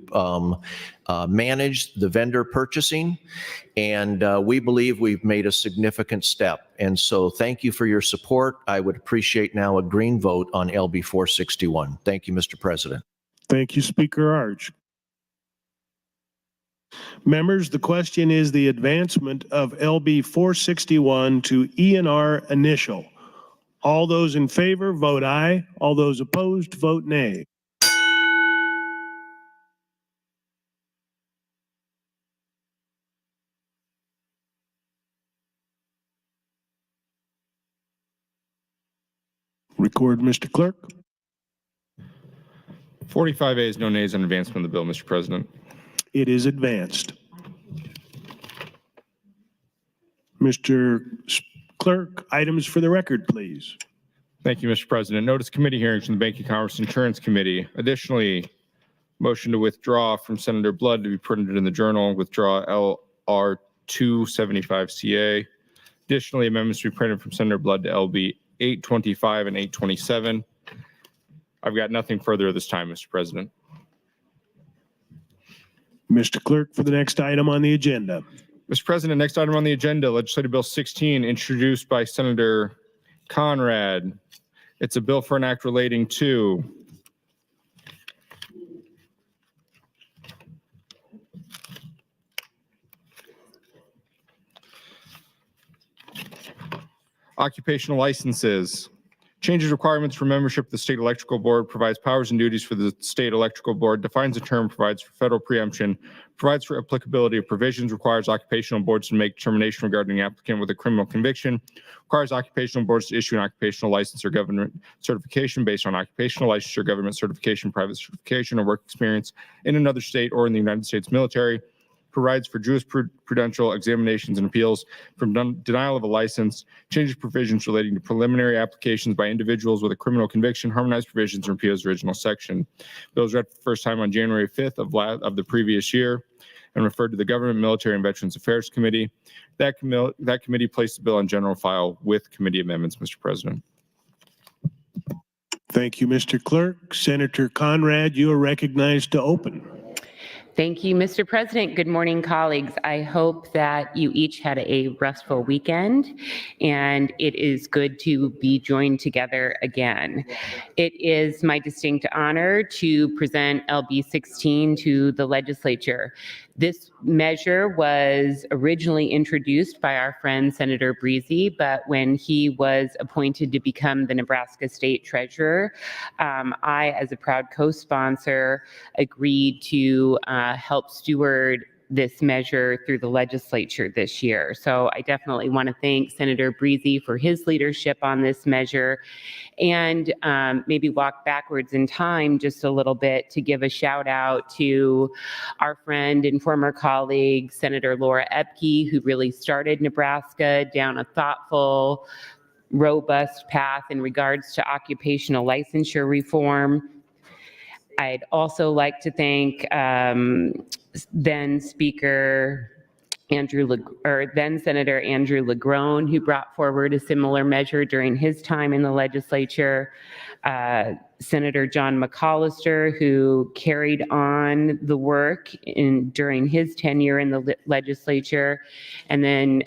manage the vendor purchasing. And we believe we've made a significant step. And so thank you for your support. I would appreciate now a green vote on LB 461. Thank you, Mr. President. Thank you, Speaker Arch. Members, the question is the advancement of LB 461 to E&R initial. All those in favor, vote aye. All those opposed, vote nay. Record, Mr. Clerk. 45 ayes, no nays on advancement of the bill, Mr. President. It is advanced. Mr. Clerk, items for the record, please. Thank you, Mr. President. Notice committee hearings from the Banking, Commerce, Insurance Committee. Additionally, motion to withdraw from Senator Blood to be printed in the Journal. Withdraw LR 275CA. Additionally, amendments to be printed from Senator Blood to LB 825 and 827. I've got nothing further at this time, Mr. President. Mr. Clerk, for the next item on the agenda. Mr. President, next item on the agenda, Legislative Bill 16, introduced by Senator Conrad. It's a bill for an act relating to occupational licenses. Changes requirements for membership of the State Electrical Board, provides powers and duties for the State Electrical Board, defines a term, provides for federal preemption, provides for applicability of provisions, requires occupational boards to make determination regarding an applicant with a criminal conviction, requires occupational boards to issue an occupational license or government certification based on occupational license or government certification, private certification, or work experience in another state or in the United States military, provides for jurisprudential examinations and appeals from denial of a license, changes provisions relating to preliminary applications by individuals with a criminal conviction, harmonized provisions, and repeals original section. Bill was read for the first time on January 5th of the previous year and referred to the Government, Military, and Veterans Affairs Committee. That committee placed the bill on general file with committee amendments, Mr. President. Thank you, Mr. Clerk. Senator Conrad, you are recognized to open. Thank you, Mr. President. Good morning, colleagues. I hope that you each had a restful weekend, and it is good to be joined together again. It is my distinct honor to present LB 16 to the legislature. This measure was originally introduced by our friend Senator Breezy, but when he was appointed to become the Nebraska State Treasurer, I, as a proud co-sponsor, agreed to help steward this measure through the legislature this year. So I definitely want to thank Senator Breezy for his leadership on this measure, and maybe walk backwards in time just a little bit to give a shout out to our friend and former colleague, Senator Laura Epke, who really started Nebraska down a thoughtful, robust path in regards to occupational licensure reform. I'd also like to thank then Senator Andrew Legrone, who brought forward a similar measure during his time in the legislature. Senator John McCollister, who carried on the work during his tenure in the legislature, and then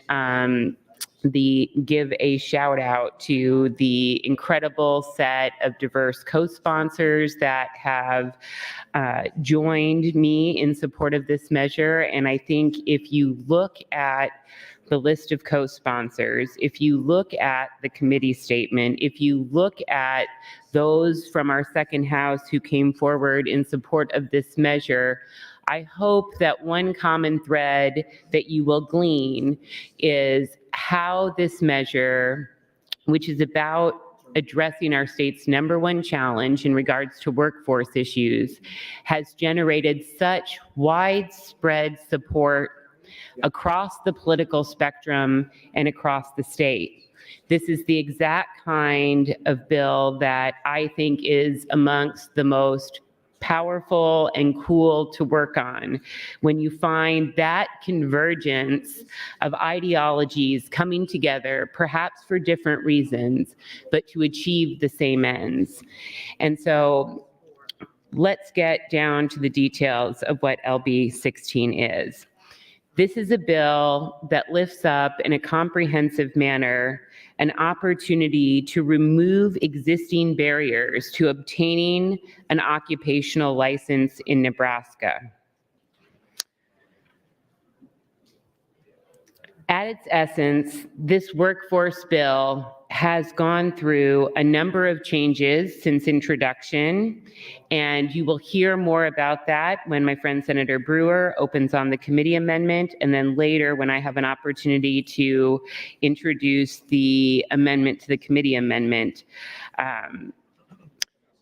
give a shout out to the incredible set of diverse co-sponsors that have joined me in support of this measure. And I think if you look at the list of co-sponsors, if you look at the committee statement, if you look at those from our second house who came forward in support of this measure, I hope that one common thread that you will glean is how this measure, which is about addressing our state's #1 challenge in regards to workforce issues, has generated such widespread support across the political spectrum and across the state. This is the exact kind of bill that I think is amongst the most powerful and cool to work on, when you find that convergence of ideologies coming together, perhaps for different reasons, but to achieve the same ends. And so let's get down to the details of what LB 16 is. This is a bill that lifts up in a comprehensive manner an opportunity to remove existing barriers to obtaining an occupational license in Nebraska. At its essence, this workforce bill has gone through a number of changes since introduction, and you will hear more about that when my friend Senator Brewer opens on the committee amendment, and then later when I have an opportunity to introduce the amendment to the committee amendment.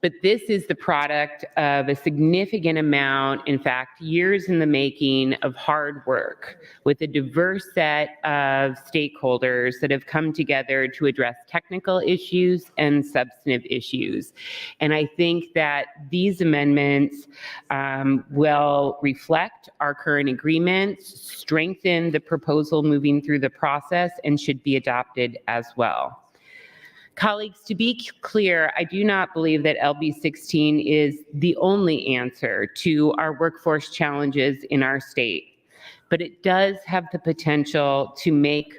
But this is the product of a significant amount, in fact, years in the making of hard work with a diverse set of stakeholders that have come together to address technical issues and substantive issues. And I think that these amendments will reflect our current agreements, strengthen the proposal moving through the process, and should be adopted as well. Colleagues, to be clear, I do not believe that LB 16 is the only answer to our workforce challenges in our state, but it does have the potential to make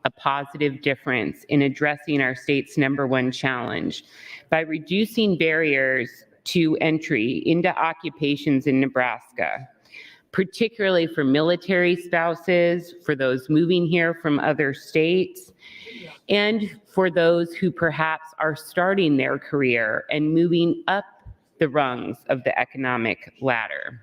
a positive difference in addressing our state's #1 challenge by reducing barriers to entry into occupations in Nebraska, particularly for military spouses, for those moving here from other states, and for those who perhaps are starting their career and moving up the rungs of the economic ladder.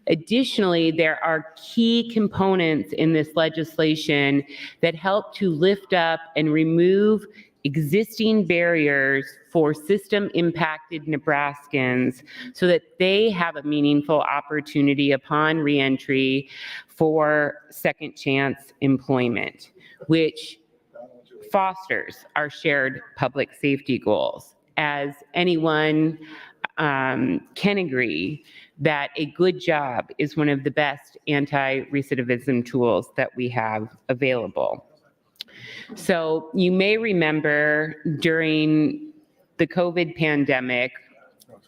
Additionally, there are key components in this legislation that help to lift up and remove existing barriers for system-impacted Nebraskans so that they have a meaningful opportunity upon reentry for second chance employment, which fosters our shared public safety goals. As anyone can agree that a good job is one of the best anti-recidivism tools that we have available. So you may remember during the COVID pandemic,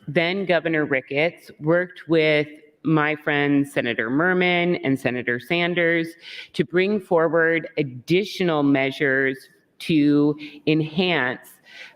then Governor Ricketts worked with my friends Senator Merman and Senator Sanders to bring forward additional measures to enhance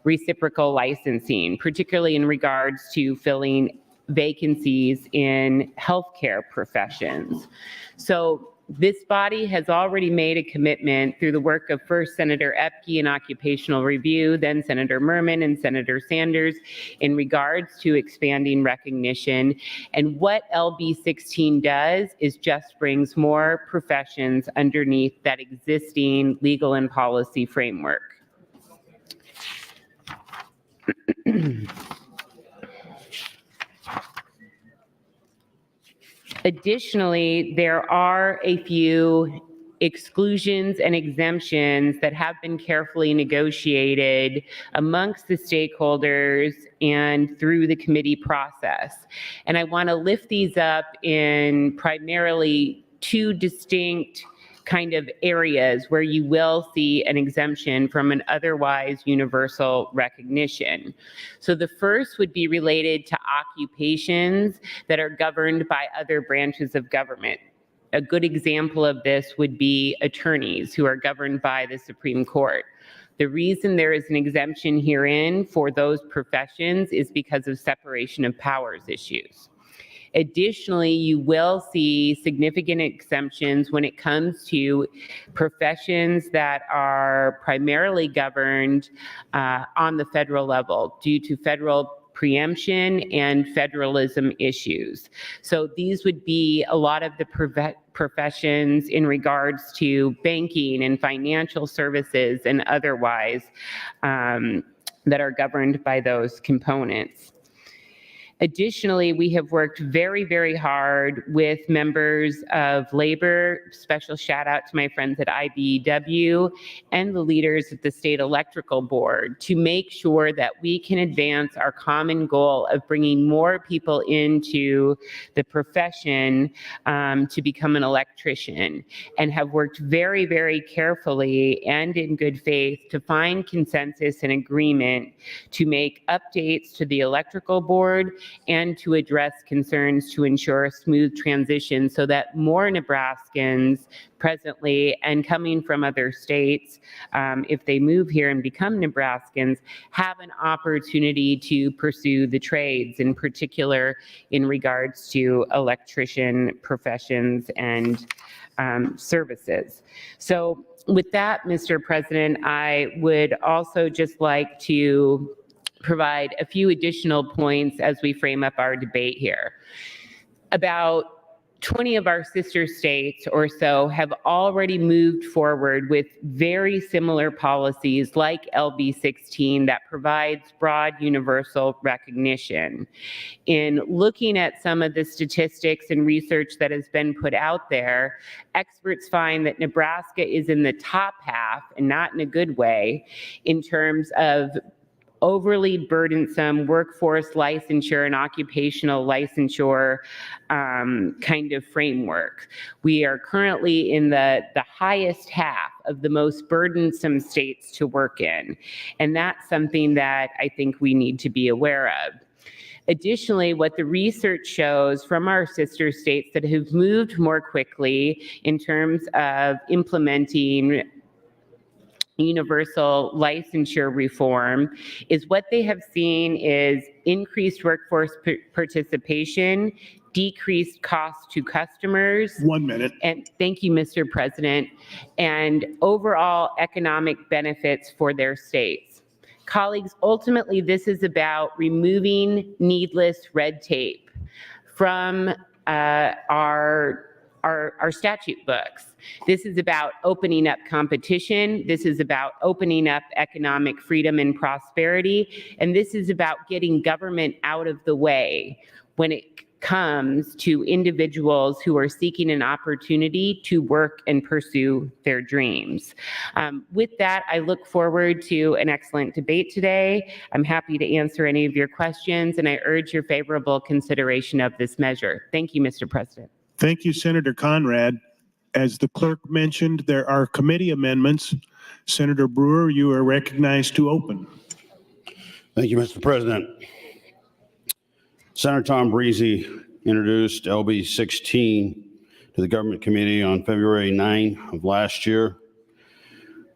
reciprocal licensing, particularly in regards to filling vacancies in healthcare professions. So This body has already made a commitment through the work of first Senator Epke in occupational review, then Senator Merman and Senator Sanders in regards to expanding recognition. And what LB 16 does is just brings more professions underneath that existing legal and policy framework. Additionally, there are a few exclusions and exemptions that have been carefully negotiated amongst the stakeholders and through the committee process. And I want to lift these up in primarily two distinct kind of areas where you will see an exemption from an otherwise universal recognition. So the first would be related to occupations that are governed by other branches of government. A good example of this would be attorneys who are governed by the Supreme Court. The reason there is an exemption herein for those professions is because of separation of powers issues. Additionally, you will see significant exemptions when it comes to professions that are primarily governed on the federal level due to federal preemption and federalism issues. So these would be a lot of the professions in regards to banking and financial services and otherwise that are governed by those components. Additionally, we have worked very, very hard with members of labor. Special shout out to my friends at IBEW and the leaders at the State Electrical Board to make sure that we can advance our common goal of bringing more people into the profession to become an electrician, and have worked very, very carefully and in good faith to find consensus and agreement to make updates to the Electrical Board and to address concerns to ensure a smooth transition so that more Nebraskans presently and coming from other states, if they move here and become Nebraskans, have an opportunity to pursue the trades, in particular in regards to electrician professions and services. So with that, Mr. President, I would also just like to provide a few additional points as we frame up our debate here. About 20 of our sister states or so have already moved forward with very similar policies like LB 16 that provides broad universal recognition. In looking at some of the statistics and research that has been put out there, experts find that Nebraska is in the top half, and not in a good way, in terms of overly burdensome workforce licensure and occupational licensure kind of framework. We are currently in the highest half of the most burdensome states to work in. And that's something that I think we need to be aware of. Additionally, what the research shows from our sister states that have moved more quickly in terms of implementing universal licensure reform is what they have seen is increased workforce participation, decreased cost to customers. 1 minute. And thank you, Mr. President, and overall economic benefits for their states. Colleagues, ultimately, this is about removing needless red tape from our statute books. This is about opening up competition. This is about opening up economic freedom and prosperity. And this is about getting government out of the way when it comes to individuals who are seeking an opportunity to work and pursue their dreams. With that, I look forward to an excellent debate today. I'm happy to answer any of your questions, and I urge your favorable consideration of this measure. Thank you, Mr. President. Thank you, Senator Conrad. As the clerk mentioned, there are committee amendments. Senator Brewer, you are recognized to open. Thank you, Mr. President. Senator Tom Breezy introduced LB 16 to the Government Committee on February 9 of last year.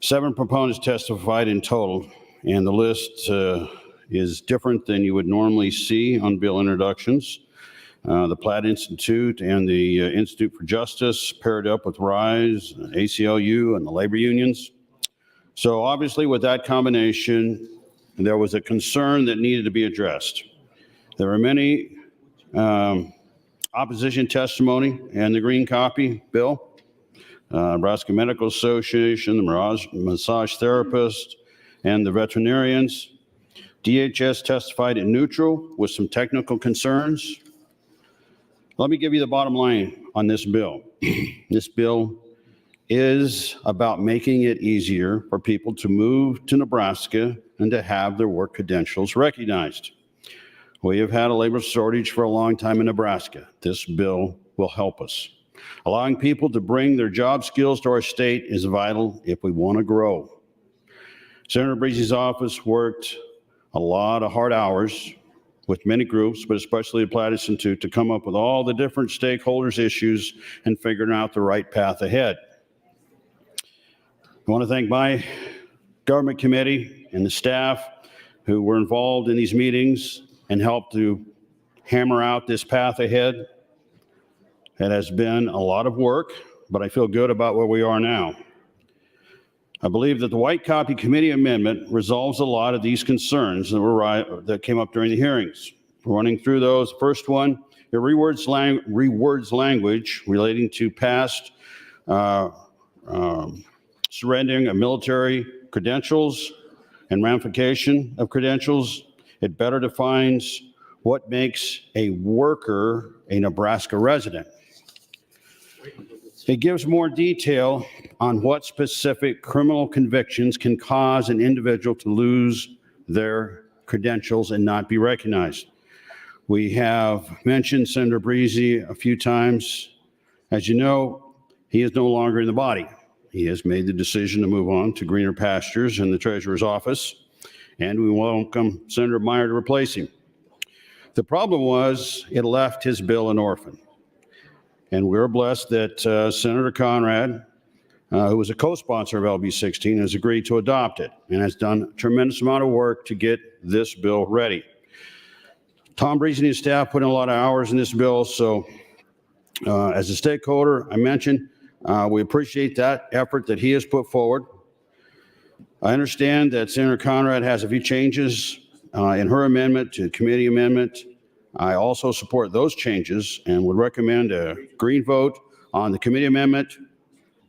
7 proponents testified in total, and the list is different than you would normally see on bill introductions. The Platt Institute and the Institute for Justice paired up with RISE, ACLU, and the labor unions. So obviously with that combination, there was a concern that needed to be addressed. There were many opposition testimony and the green copy bill. Nebraska Medical Association, the massage therapist, and the veterinarians. DHS testified in neutral with some technical concerns. Let me give you the bottom line on this bill. This bill is about making it easier for people to move to Nebraska and to have their work credentials recognized. We have had a labor shortage for a long time in Nebraska. This bill will help us. Allowing people to bring their job skills to our state is vital if we want to grow. Senator Breezy's office worked a lot of hard hours with many groups, but especially the Platt Institute, to come up with all the different stakeholders' issues and figuring out the right path ahead. I want to thank my government committee and the staff who were involved in these meetings and helped to hammer out this path ahead. It has been a lot of work, but I feel good about where we are now. I believe that the white copy committee amendment resolves a lot of these concerns that came up during the hearings. Running through those, first one, it rewords language relating to past surrendering of military credentials and ramification of credentials. It better defines what makes a worker a Nebraska resident. It gives more detail on what specific criminal convictions can cause an individual to lose their credentials and not be recognized. We have mentioned Senator Breezy a few times. As you know, he is no longer in the body. He has made the decision to move on to greener pastures in the treasurer's office, and we welcome Senator Meyer to replace him. The problem was it left his bill an orphan. And we're blessed that Senator Conrad, who was a co-sponsor of LB 16, has agreed to adopt it and has done a tremendous amount of work to get this bill ready. Tom Breezy and his staff put in a lot of hours in this bill, so as a stakeholder, I mentioned, we appreciate that effort that he has put forward. I understand that Senator Conrad has a few changes in her amendment to the committee amendment. I also support those changes and would recommend a green vote on the committee amendment,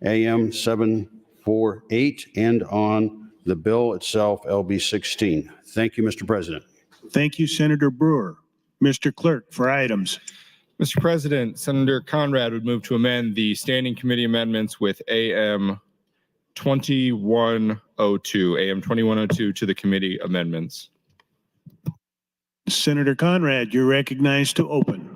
AM 748, and on the bill itself, LB 16. Thank you, Mr. President. Thank you, Senator Brewer. Mr. Clerk, for items. Mr. President, Senator Conrad would move to amend the standing committee amendments with AM 2102 to the committee amendments. Senator Conrad, you're recognized to open.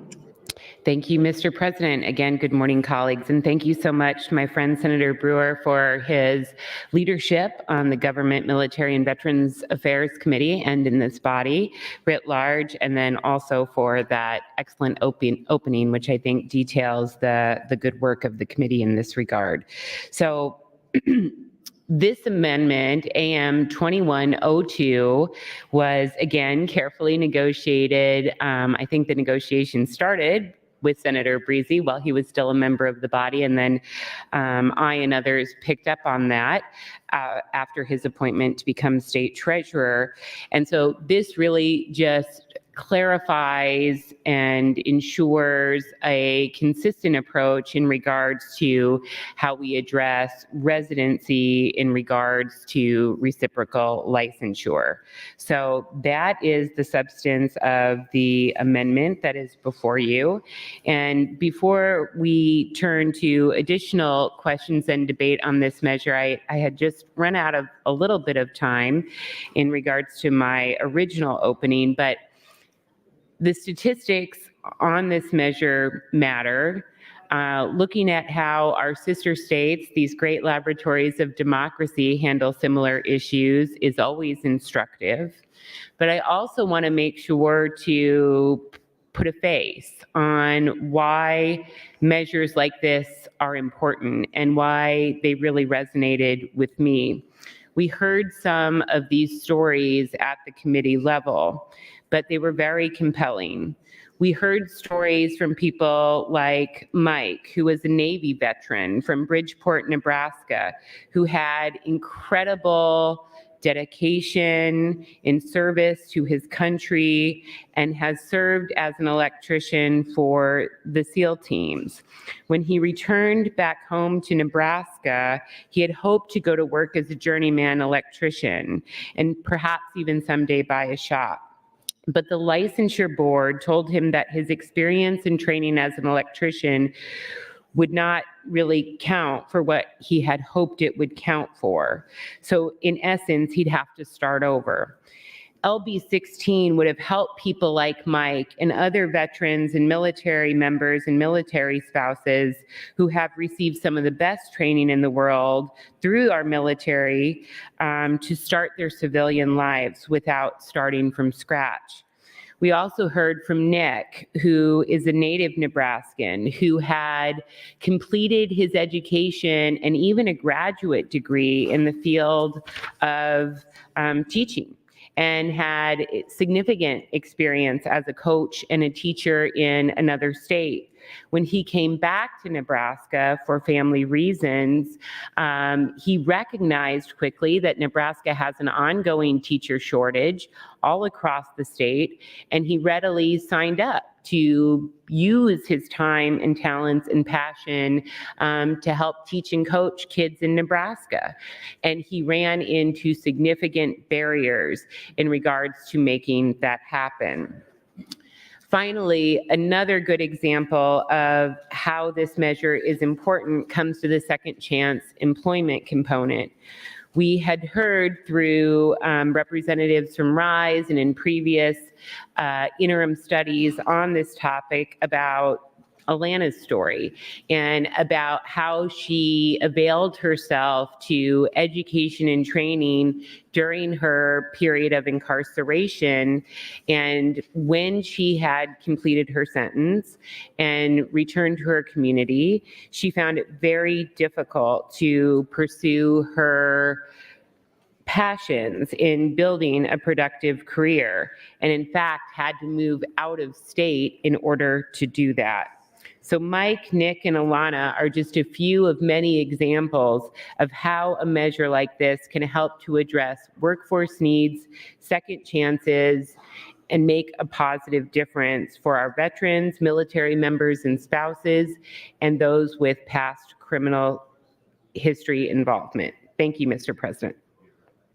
Thank you, Mr. President. Again, good morning, colleagues, and thank you so much to my friend Senator Brewer for his leadership on the Government, Military, and Veterans Affairs Committee and in this body writ large, and then also for that excellent opening, which I think details the good work of the committee in this regard. So this amendment, AM 2102, was again carefully negotiated. I think the negotiation started with Senator Breezy while he was still a member of the body, and then I and others picked up on that after his appointment to become state treasurer. And so this really just clarifies and ensures a consistent approach in regards to how we address residency in regards to reciprocal licensure. So that is the substance of the amendment that is before you. And before we turn to additional questions and debate on this measure, I had just run out of a little bit of time in regards to my original opening, but the statistics on this measure matter. Looking at how our sister states, these great laboratories of democracy, handle similar issues is always instructive. But I also want to make sure to put a face on why measures like this are important and why they really resonated with me. We heard some of these stories at the committee level, but they were very compelling. We heard stories from people like Mike, who was a Navy veteran from Bridgeport, Nebraska, who had incredible dedication in service to his country and has served as an electrician for the SEAL teams. When he returned back home to Nebraska, he had hoped to go to work as a journeyman electrician and perhaps even someday buy a shop. But the licensure board told him that his experience and training as an electrician would not really count for what he had hoped it would count for. So in essence, he'd have to start over. LB 16 would have helped people like Mike and other veterans and military members and military spouses who have received some of the best training in the world through our military to start their civilian lives without starting from scratch. We also heard from Nick, who is a native Nebraskan, who had completed his education and even a graduate degree in the field of teaching, and had significant experience as a coach and a teacher in another state. When he came back to Nebraska for family reasons, he recognized quickly that Nebraska has an ongoing teacher shortage all across the state, and he readily signed up to use his time and talents and passion to help teach and coach kids in Nebraska. And he ran into significant barriers in regards to making that happen. Finally, another good example of how this measure is important comes to the second chance employment component. We had heard through representatives from RISE and in previous interim studies on this topic about Alana's story and about how she availed herself to education and training during her period of incarceration. And when she had completed her sentence and returned to her community, she found it very difficult to pursue her passions in building a productive career, and in fact had to move out of state in order to do that. So Mike, Nick, and Alana are just a few of many examples of how a measure like this can help to address workforce needs, second chances, and make a positive difference for our veterans, military members and spouses, and those with past criminal history involvement. Thank you, Mr. President.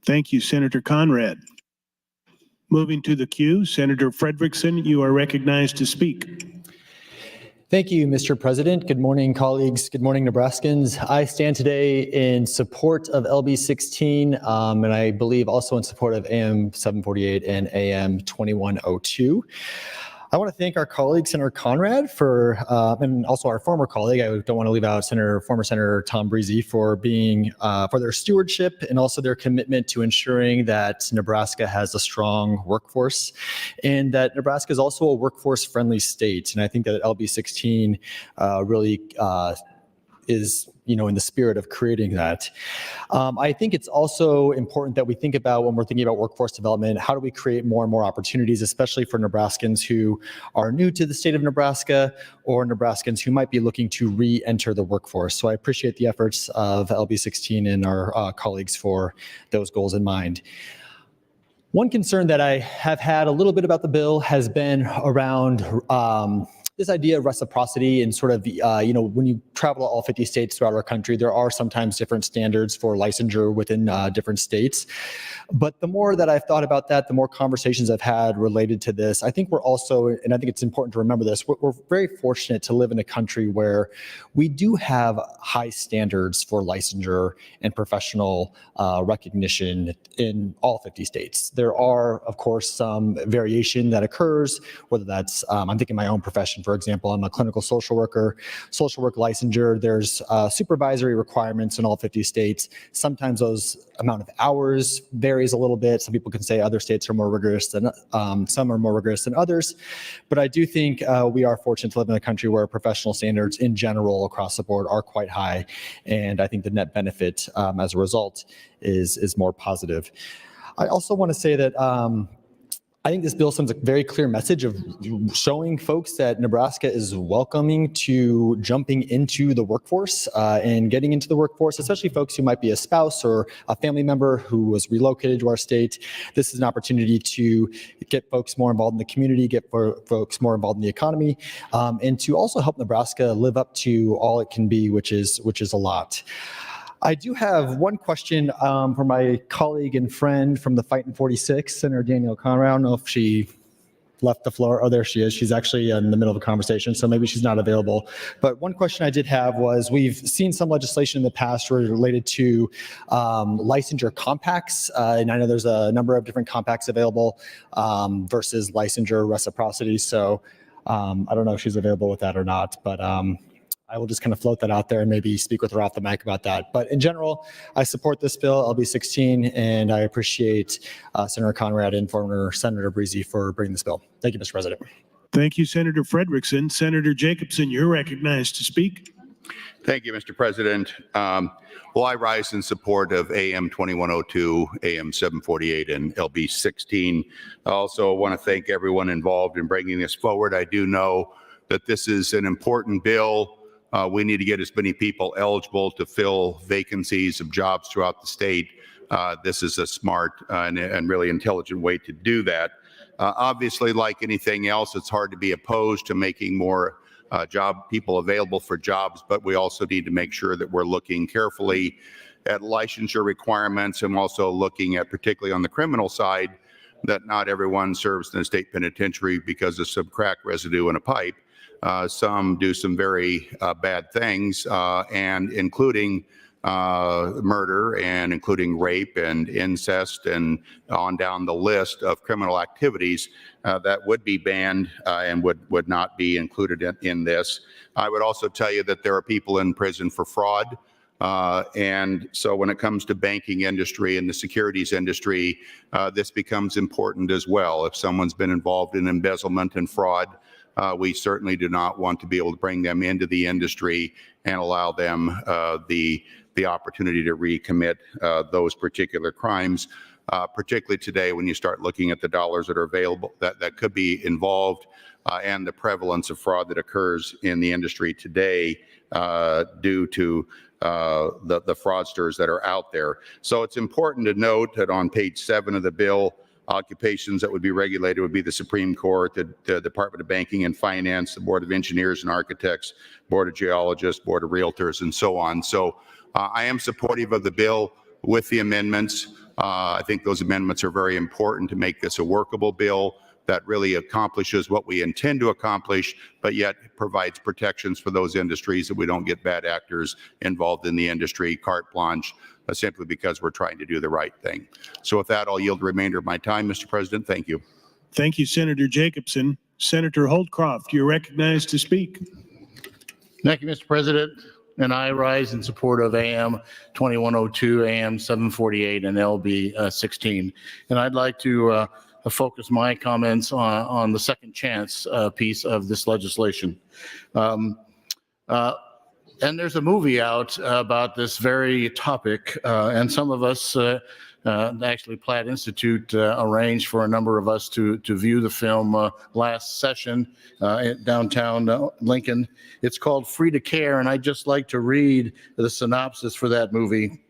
Thank you, Senator Conrad. Moving to the queue, Senator Frederickson, you are recognized to speak. Thank you, Mr. President. Good morning, colleagues. Good morning, Nebraskans. I stand today in support of LB 16, and I believe also in support of AM 748 and AM 2102. I want to thank our colleague, Senator Conrad, for, and also our former colleague, I don't want to leave out former Senator Tom Breezy, for being, for their stewardship and also their commitment to ensuring that Nebraska has a strong workforce and that Nebraska is also a workforce-friendly state. And I think that LB 16 really is, in the spirit of creating that. I think it's also important that we think about, when we're thinking about workforce development, how do we create more and more opportunities, especially for Nebraskans who are new to the state of Nebraska or Nebraskans who might be looking to re-enter the workforce. So I appreciate the efforts of LB 16 and our colleagues for those goals in mind. One concern that I have had a little bit about the bill has been around this idea of reciprocity and sort of, when you travel to all 50 states throughout our country, there are sometimes different standards for licensure within different states. But the more that I've thought about that, the more conversations I've had related to this, I think we're also, and I think it's important to remember this, we're very fortunate to live in a country where we do have high standards for licensure and professional recognition in all 50 states. There are, of course, some variation that occurs, whether that's, I'm thinking my own profession, for example, I'm a clinical social worker, social work licensure. There's supervisory requirements in all 50 states. Sometimes those amount of hours varies a little bit. Some people can say other states are more rigorous than some are more rigorous than others. But I do think we are fortunate to live in a country where professional standards in general across the board are quite high. And I think the net benefit as a result is more positive. I also want to say that I think this bill sends a very clear message of showing folks that Nebraska is welcoming to jumping into the workforce and getting into the workforce, especially folks who might be a spouse or a family member who was relocated to our state. This is an opportunity to get folks more involved in the community, get folks more involved in the economy, and to also help Nebraska live up to all it can be, which is a lot. I do have one question for my colleague and friend from the Fight in 46, Senator Danielle Conrad. I don't know if she left the floor. Oh, there she is. She's actually in the middle of a conversation, so maybe she's not available. But one question I did have was, we've seen some legislation in the past related to licensure compacts, and I know there's a number of different compacts available versus licensure reciprocity. So I don't know if she's available with that or not, but I will just kind of float that out there and maybe speak with her off the mic about that. But in general, I support this bill, LB 16, and I appreciate Senator Conrad and former Senator Breezy for bringing this bill. Thank you, Mr. President. Thank you, Senator Frederickson. Senator Jacobson, you're recognized to speak. Thank you, Mr. President. Well, I rise in support of AM 2102, AM 748, and LB 16. I also want to thank everyone involved in bringing this forward. I do know that this is an important bill. We need to get as many people eligible to fill vacancies of jobs throughout the state. This is a smart and really intelligent way to do that. Obviously, like anything else, it's hard to be opposed to making more job people available for jobs, but we also need to make sure that we're looking carefully at licensure requirements and also looking at, particularly on the criminal side, that not everyone serves in a state penitentiary because of some crack residue in a pipe. Some do some very bad things, and including murder and including rape and incest and on down the list of criminal activities that would be banned and would not be included in this. I would also tell you that there are people in prison for fraud. And so when it comes to banking industry and the securities industry, this becomes important as well. If someone's been involved in embezzlement and fraud, we certainly do not want to be able to bring them into the industry and allow them the opportunity to recommit those particular crimes, particularly today when you start looking at the dollars that are available, that could be involved, and the prevalence of fraud that occurs in the industry today due to the fraudsters that are out there. So it's important to note that on page 7 of the bill, occupations that would be regulated would be the Supreme Court, the Department of Banking and Finance, the Board of Engineers and Architects, Board of Geologists, Board of Realtors, and so on. So I am supportive of the bill with the amendments. I think those amendments are very important to make this a workable bill that really accomplishes what we intend to accomplish, but yet provides protections for those industries that we don't get bad actors involved in the industry, carte blanche, simply because we're trying to do the right thing. So with that, I'll yield the remainder of my time, Mr. President. Thank you. Thank you, Senator Jacobson. Senator Holdcroft, you're recognized to speak. Thank you, Mr. President. And I rise in support of AM 2102, AM 748, and LB 16. And I'd like to focus my comments on the second chance piece of this legislation. And there's a movie out about this very topic, and some of us, actually Platt Institute arranged for a number of us to view the film last session at downtown Lincoln. It's called Free to Care, and I'd just like to read the synopsis for that movie.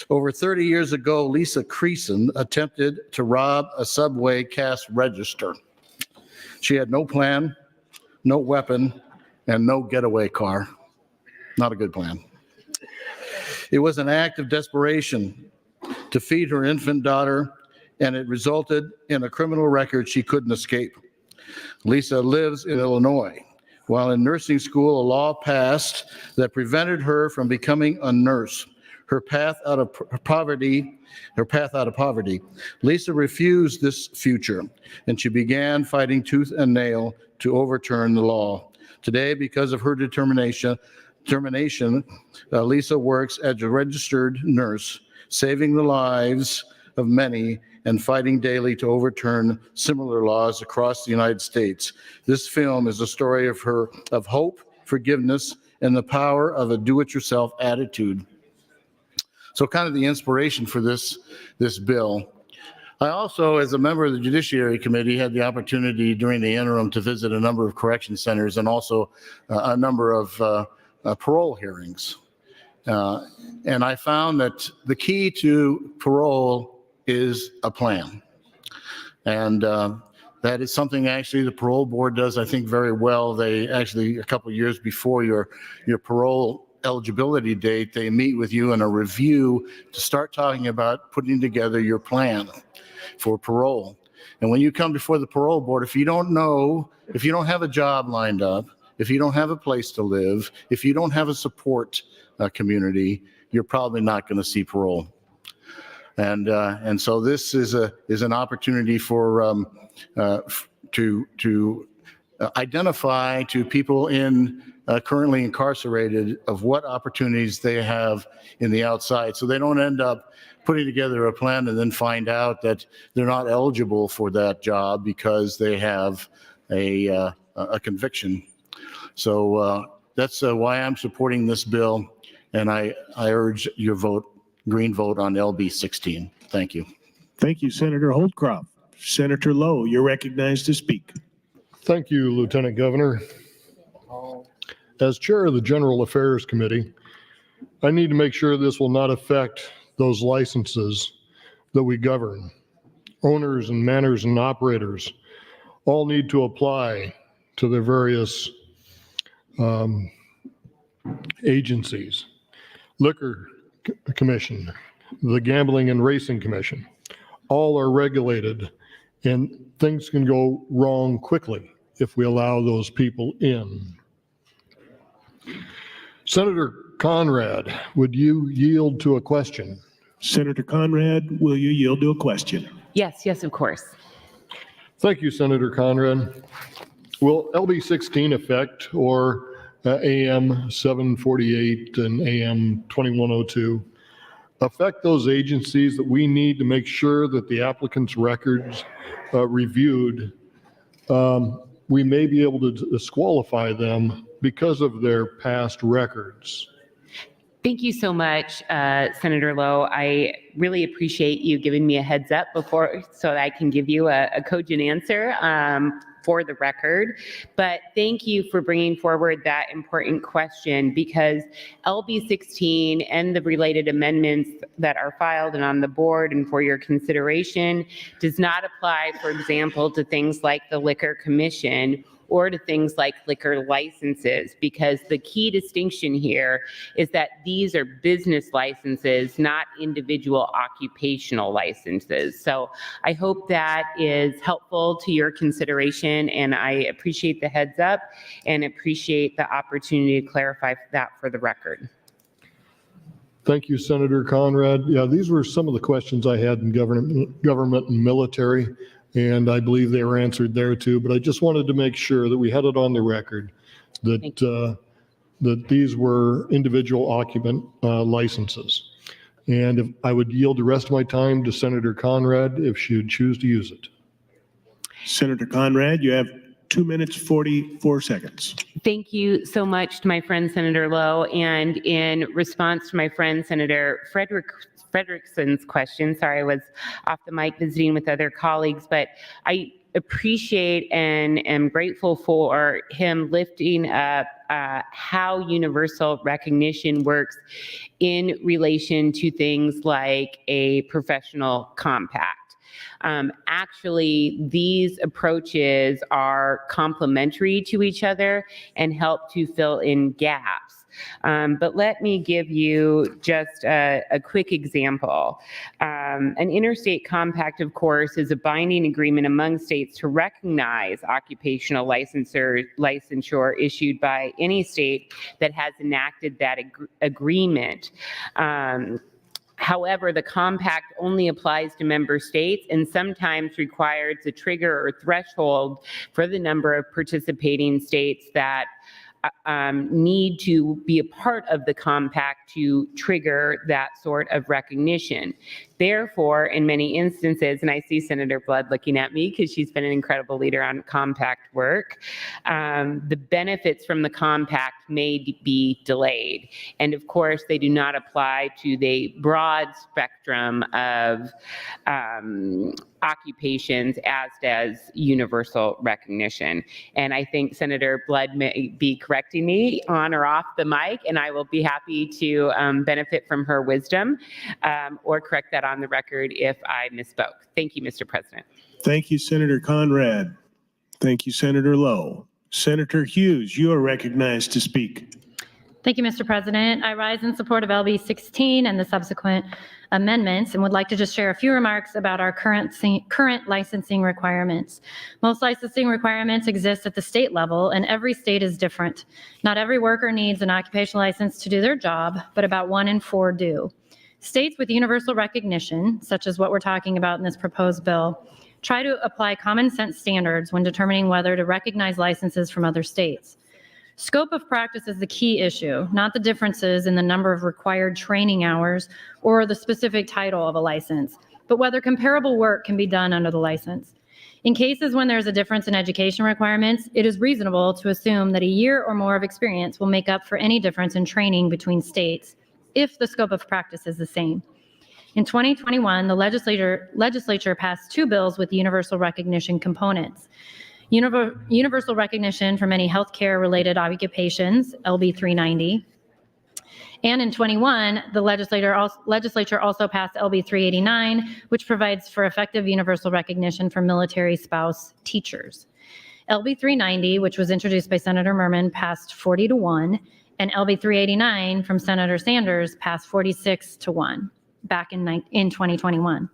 Over 30 years ago, Lisa Creason attempted to rob a Subway cash register. She had no plan, no weapon, and no getaway car. Not a good plan. It was an act of desperation to feed her infant daughter, and it resulted in a criminal record she couldn't escape. Lisa lives in Illinois. While in nursing school, a law passed that prevented her from becoming a nurse. Her path out of poverty. Lisa refused this future, and she began fighting tooth and nail to overturn the law. Today, because of her determination, Lisa works as a registered nurse, saving the lives of many and fighting daily to overturn similar laws across the United States. This film is a story of hope, forgiveness, and the power of a do-it-yourself attitude. So kind of the inspiration for this bill. I also, as a member of the Judiciary Committee, had the opportunity during the interim to visit a number of correction centers and also a number of parole hearings. And I found that the key to parole is a plan. And that is something actually the parole board does, I think, very well. They actually, a couple of years before your parole eligibility date, they meet with you in a review to start talking about putting together your plan for parole. And when you come before the parole board, if you don't have a job lined up, if you don't have a place to live, if you don't have a support community, you're probably not going to see parole. And so this is an opportunity for to identify to people currently incarcerated of what opportunities they have in the outside, so they don't end up putting together a plan and then find out that they're not eligible for that job because they have a conviction. So that's why I'm supporting this bill, and I urge your green vote on LB 16. Thank you. Thank you, Senator Holdcroft. Senator Lowe, you're recognized to speak. Thank you, Lieutenant Governor. As chair of the General Affairs Committee, I need to make sure this will not affect those licenses that we govern. Owners and managers and operators all need to apply to their various agencies. Liquor Commission, the Gambling and Racing Commission, all are regulated, and things can go wrong quickly if we allow those people in. Senator Conrad, would you yield to a question? Senator Conrad, will you yield to a question? Yes, of course. Thank you, Senator Conrad. Will LB 16 affect, or AM 748 and AM 2102, affect those agencies that we need to make sure that the applicant's records reviewed? We may be able to disqualify them because of their past records. Thank you so much, Senator Lowe. I really appreciate you giving me a heads up before so that I can give you a cogent answer for the record. But thank you for bringing forward that important question, because LB 16 and the related amendments that are filed and on the board and for your consideration does not apply, for example, to things like the Liquor Commission or to things like liquor licenses, because the key distinction here is that these are business licenses, not individual occupational licenses. So I hope that is helpful to your consideration, and I appreciate the heads up and appreciate the opportunity to clarify that for the record. Thank you, Senator Conrad. Yeah, these were some of the questions I had in government and military, and I believe they were answered there too. But I just wanted to make sure that we had it on the record that that these were individual occupant licenses. And if I would yield the rest of my time to Senator Conrad if she would choose to use it. Senator Conrad, you have 2 minutes, 44 seconds. Thank you so much to my friend, Senator Lowe. And in response to my friend, Senator Frederickson's question, sorry, I was off the mic visiting with other colleagues, but I appreciate and am grateful for him lifting up how universal recognition works in relation to things like a professional compact. Actually, these approaches are complementary to each other and help to fill in gaps. But let me give you just a quick example. An interstate compact, of course, is a binding agreement among states to recognize occupational licensure issued by any state that has enacted that agreement. However, the compact only applies to member states and sometimes requires a trigger or threshold for the number of participating states that need to be a part of the compact to trigger that sort of recognition. Therefore, in many instances, and I see Senator Blood looking at me because she's been an incredible leader on compact work, the benefits from the compact may be delayed. And of course, they do not apply to the broad spectrum of occupations, as does universal recognition. And I think Senator Blood may be correcting me on or off the mic, and I will be happy to benefit from her wisdom or correct that on the record if I misspoke. Thank you, Mr. President. Thank you, Senator Conrad. Thank you, Senator Lowe. Senator Hughes, you are recognized to speak. Thank you, Mr. President. I rise in support of LB 16 and the subsequent amendments and would like to just share a few remarks about our current licensing requirements. Most licensing requirements exist at the state level, and every state is different. Not every worker needs an occupational license to do their job, but about 1 in 4 do. States with universal recognition, such as what we're talking about in this proposed bill, try to apply common sense standards when determining whether to recognize licenses from other states. Scope of practice is the key issue, not the differences in the number of required training hours or the specific title of a license, but whether comparable work can be done under the license. In cases when there's a difference in education requirements, it is reasonable to assume that a year or more of experience will make up for any difference in training between states if the scope of practice is the same. In 2021, the legislature passed 2 bills with universal recognition components. Universal recognition for many healthcare-related occupations, LB 390. And in 21, the legislature also passed LB 389, which provides for effective universal recognition for military spouse teachers. LB 390, which was introduced by Senator Merman, passed 40-1, and LB 389 from Senator Sanders passed 46-1 back in 2021.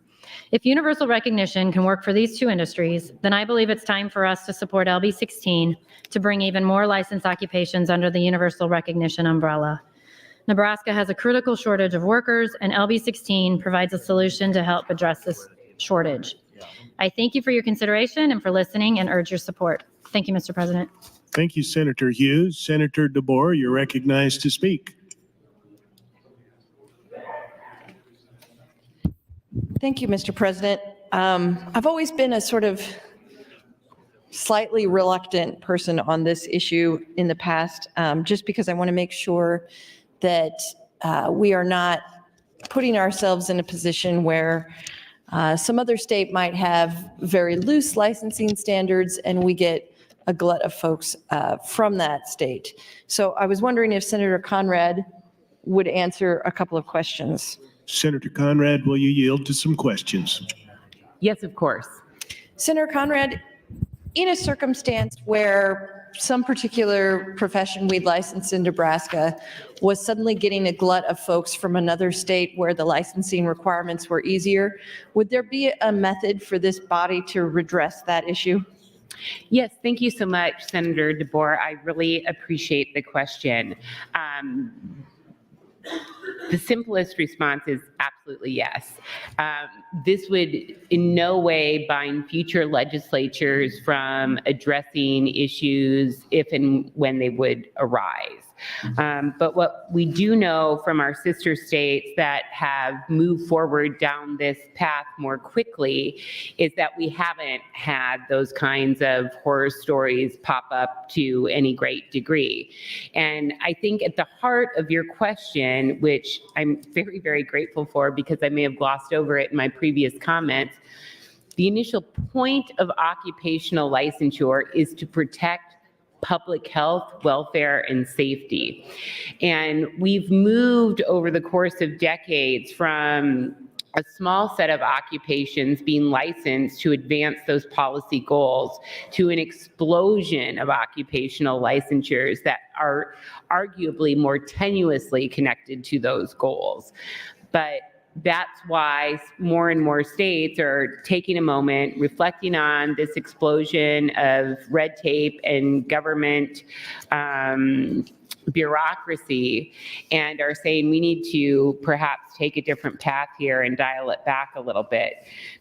If universal recognition can work for these 2 industries, then I believe it's time for us to support LB 16 to bring even more licensed occupations under the universal recognition umbrella. Nebraska has a critical shortage of workers, and LB 16 provides a solution to help address this shortage. I thank you for your consideration and for listening and urge your support. Thank you, Mr. President. Thank you, Senator Hughes. Senator DeBoer, you're recognized to speak. Thank you, Mr. President. I've always been a sort of slightly reluctant person on this issue in the past, just because I want to make sure that we are not putting ourselves in a position where some other state might have very loose licensing standards and we get a glut of folks from that state. So I was wondering if Senator Conrad would answer a couple of questions. Senator Conrad, will you yield to some questions? Yes, of course. Senator Conrad, in a circumstance where some particular profession we'd licensed in Nebraska was suddenly getting a glut of folks from another state where the licensing requirements were easier, would there be a method for this body to redress that issue? Yes, thank you so much, Senator DeBoer. I really appreciate the question. The simplest response is absolutely yes. This would in no way bind future legislatures from addressing issues if and when they would arise. But what we do know from our sister states that have moved forward down this path more quickly is that we haven't had those kinds of horror stories pop up to any great degree. And I think at the heart of your question, which I'm very, very grateful for because I may have glossed over it in my previous comments, the initial point of occupational licensure is to protect public health, welfare, and safety. And we've moved over the course of decades from a small set of occupations being licensed to advance those policy goals to an explosion of occupational licensures that are arguably more tenuously connected to those goals. But that's why more and more states are taking a moment, reflecting on this explosion of red tape and government bureaucracy and are saying we need to perhaps take a different path here and dial it back a little bit.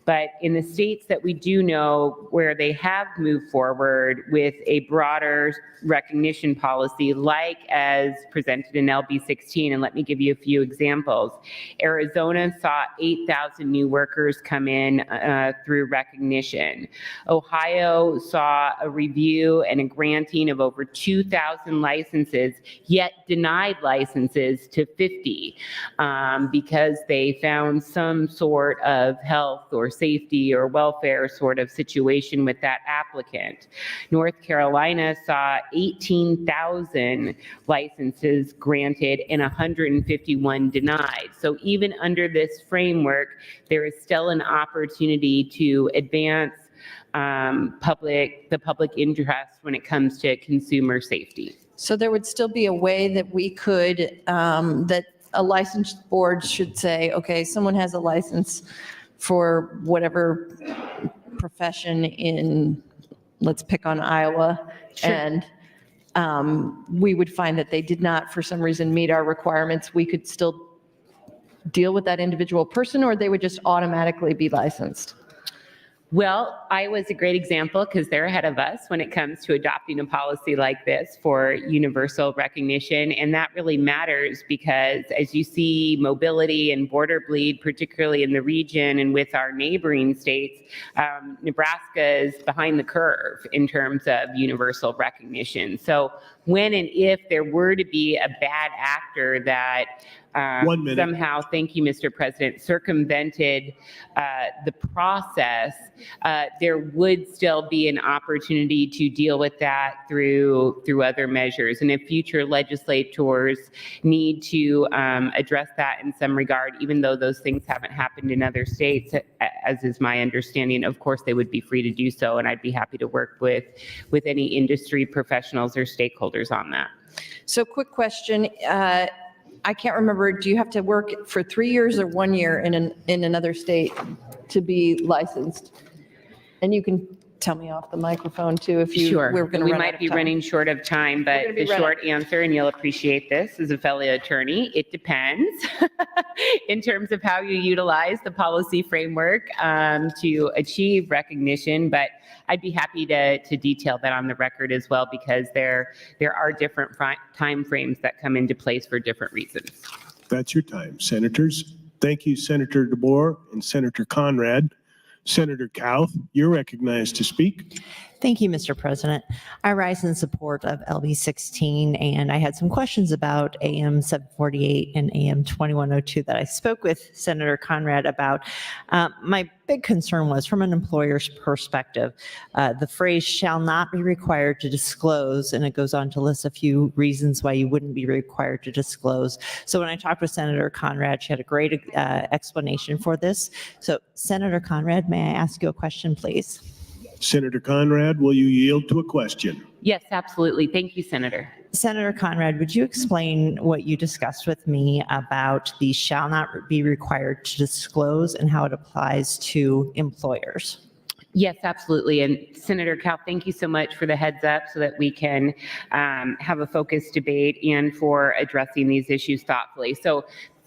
But in the states that we do know where they have moved forward with a broader recognition policy, like as presented in LB 16, and let me give you a few examples. Arizona saw 8,000 new workers come in through recognition. Ohio saw a review and a granting of over 2,000 licenses, yet denied licenses to 50 because they found some sort of health or safety or welfare sort of situation with that applicant. North Carolina saw 18,000 licenses granted and 151 denied. So even under this framework, there is still an opportunity to advance the public interest when it comes to consumer safety. So there would still be a way that we could, that a licensed board should say, okay, someone has a license for whatever profession in, let's pick on Iowa, Sure. and we would find that they did not, for some reason, meet our requirements. We could still deal with that individual person, or they would just automatically be licensed. Well, Iowa's a great example because they're ahead of us when it comes to adopting a policy like this for universal recognition. And that really matters because as you see mobility and border bleed, particularly in the region and with our neighboring states, Nebraska is behind the curve in terms of universal recognition. So when and if there were to be a bad actor that somehow, thank you, Mr. President, circumvented the process, there would still be an opportunity to deal with that through other measures. And if future legislators need to address that in some regard, even though those things haven't happened in other states, as is my understanding, of course, they would be free to do so. And I'd be happy to work with any industry professionals or stakeholders on that. So quick question. I can't remember, do you have to work for 3 years or 1 year in another state to be licensed? And you can tell me off the microphone too if you Sure. we're going to We run out might of be time. running short of time, but gonna be the running- short answer, and you'll appreciate this as a fellow attorney, it depends in terms of how you utilize the policy framework to achieve recognition. But I'd be happy to detail that on the record as well, because there are different time frames that come into place for different reasons. That's your time, senators. Thank you, Senator DeBoer and Senator Conrad. Senator Kauth, you're recognized to speak. Thank you, Mr. President. I rise in support of LB 16, and I had some questions about AM 748 and AM 2102 that I spoke with Senator Conrad about. My big concern was from an employer's perspective, the phrase shall not be required to disclose, and it goes on to list a few reasons why you wouldn't be required to disclose. So when I talked with Senator Conrad, she had a great explanation for this. So Senator Conrad, may I ask you a question, please? Senator Conrad, will you yield to a question? Yes, absolutely. Thank you, Senator. Senator Conrad, would you explain what you discussed with me about the shall not be required to disclose and how it applies to employers? Yes, absolutely. And Senator Cal, thank you so much for the heads up so that we can have a focused debate and for addressing these issues thoughtfully. So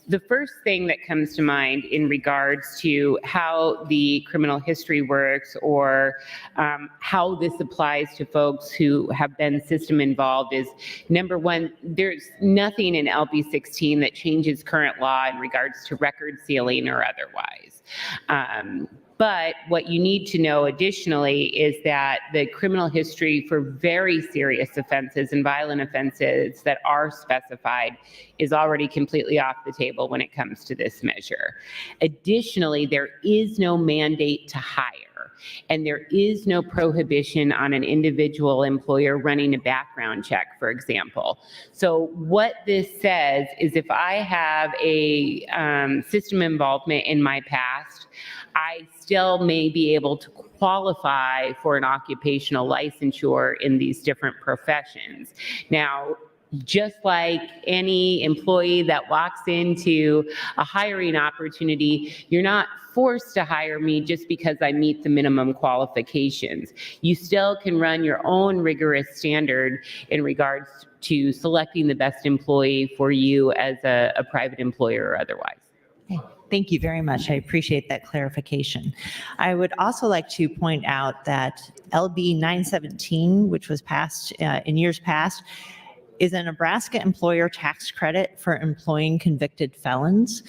the first thing that comes to mind in regards to how the criminal history works or how this applies to folks who have been system involved is, number one, there's nothing in LB 16 that changes current law in regards to record sealing or otherwise. But what you need to know additionally is that the criminal history for very serious offenses and violent offenses that are specified is already completely off the table when it comes to this measure. Additionally, there is no mandate to hire, and there is no prohibition on an individual employer running a background check, for example. So what this says is if I have a system involvement in my past, I still may be able to qualify for an occupational licensure in these different professions. Now, just like any employee that walks into a hiring opportunity, you're not forced to hire me just because I meet the minimum qualifications. You still can run your own rigorous standard in regards to selecting the best employee for you as a private employer or otherwise. Thank you very much. I appreciate that clarification. I would also like to point out that LB 917, which was passed in years past, is a Nebraska employer tax credit for employing convicted felons.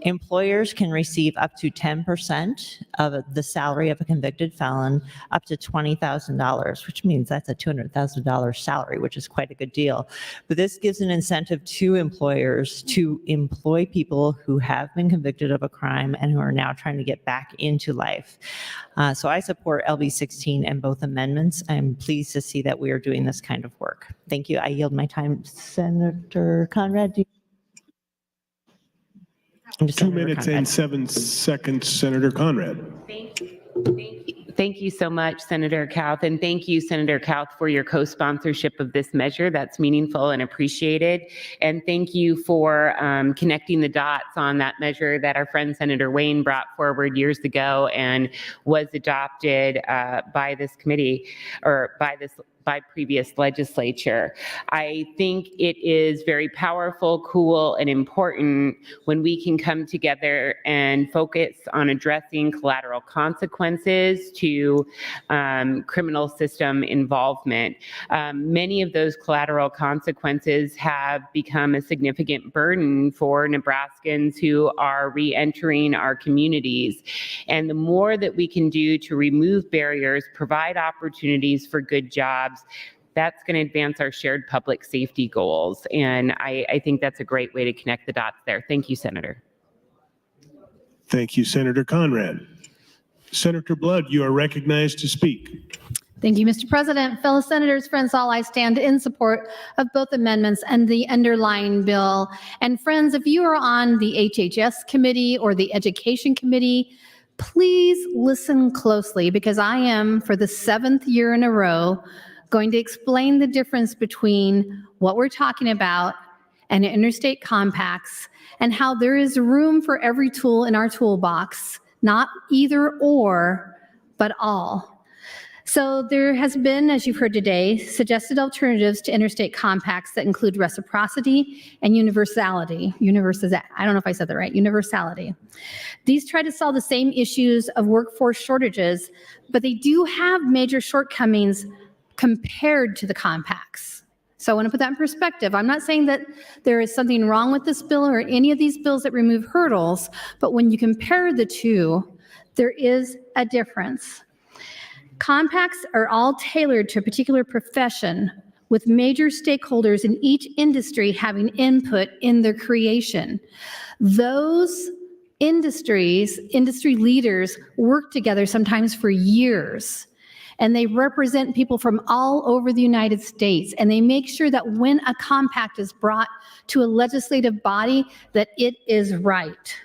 Employers can receive up to 10% of the salary of a convicted felon, up to $20,000, which means that's a $200,000 salary, which is quite a good deal. But this gives an incentive to employers to employ people who have been convicted of a crime and who are now trying to get back into life. So I support LB 16 and both amendments. I'm pleased to see that we are doing this kind of work. Thank you. I yield my time. Senator Conrad, do you? 2 minutes and 7 seconds, Senator Conrad. Thank you so much, Senator Kauth, and thank you, Senator Kauth, for your co-sponsorship of this measure. That's meaningful and appreciated. And thank you for connecting the dots on that measure that our friend Senator Wayne brought forward years ago and was adopted by this committee or by previous legislature. I think it is very powerful, cool, and important when we can come together and focus on addressing collateral consequences to criminal system involvement. Many of those collateral consequences have become a significant burden for Nebraskans who are re-entering our communities. And the more that we can do to remove barriers, provide opportunities for good jobs, that's going to advance our shared public safety goals. And I think that's a great way to connect the dots there. Thank you, Senator. Thank you, Senator Conrad. Senator Blood, you are recognized to speak. Thank you, Mr. President. Fellow senators, friends, all, I stand in support of both amendments and the underlying bill. And friends, if you are on the HHS committee or the education committee, please listen closely, because I am, for the 7th year in a row, going to explain the difference between what we're talking about and interstate compacts, and how there is room for every tool in our toolbox, not either or, but all. So there has been, as you've heard today, suggested alternatives to interstate compacts that include reciprocity and universality. I don't know if I said that right, universality. These try to solve the same issues of workforce shortages, but they do have major shortcomings compared to the compacts. So I want to put that in perspective. I'm not saying that there is something wrong with this bill or any of these bills that remove hurdles, but when you compare the two, there is a difference. Compacts are all tailored to a particular profession, with major stakeholders in each industry having input in their creation. Those industry leaders work together sometimes for years, and they represent people from all over the United States, and they make sure that when a compact is brought to a legislative body, that it is right.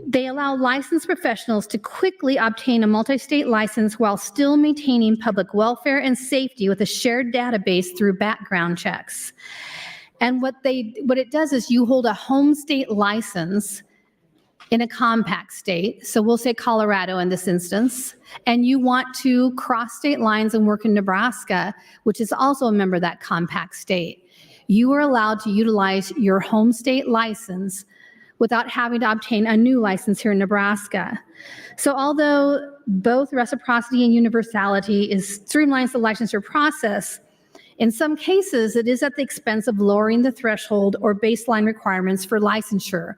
They allow licensed professionals to quickly obtain a multi-state license while still maintaining public welfare and safety with a shared database through background checks. And what it does is you hold a home state license in a compact state, so we'll say Colorado in this instance, and you want to cross state lines and work in Nebraska, which is also a member of that compact state. You are allowed to utilize your home state license without having to obtain a new license here in Nebraska. So although both reciprocity and universality streamlines the licensure process, in some cases it is at the expense of lowering the threshold or baseline requirements for licensure,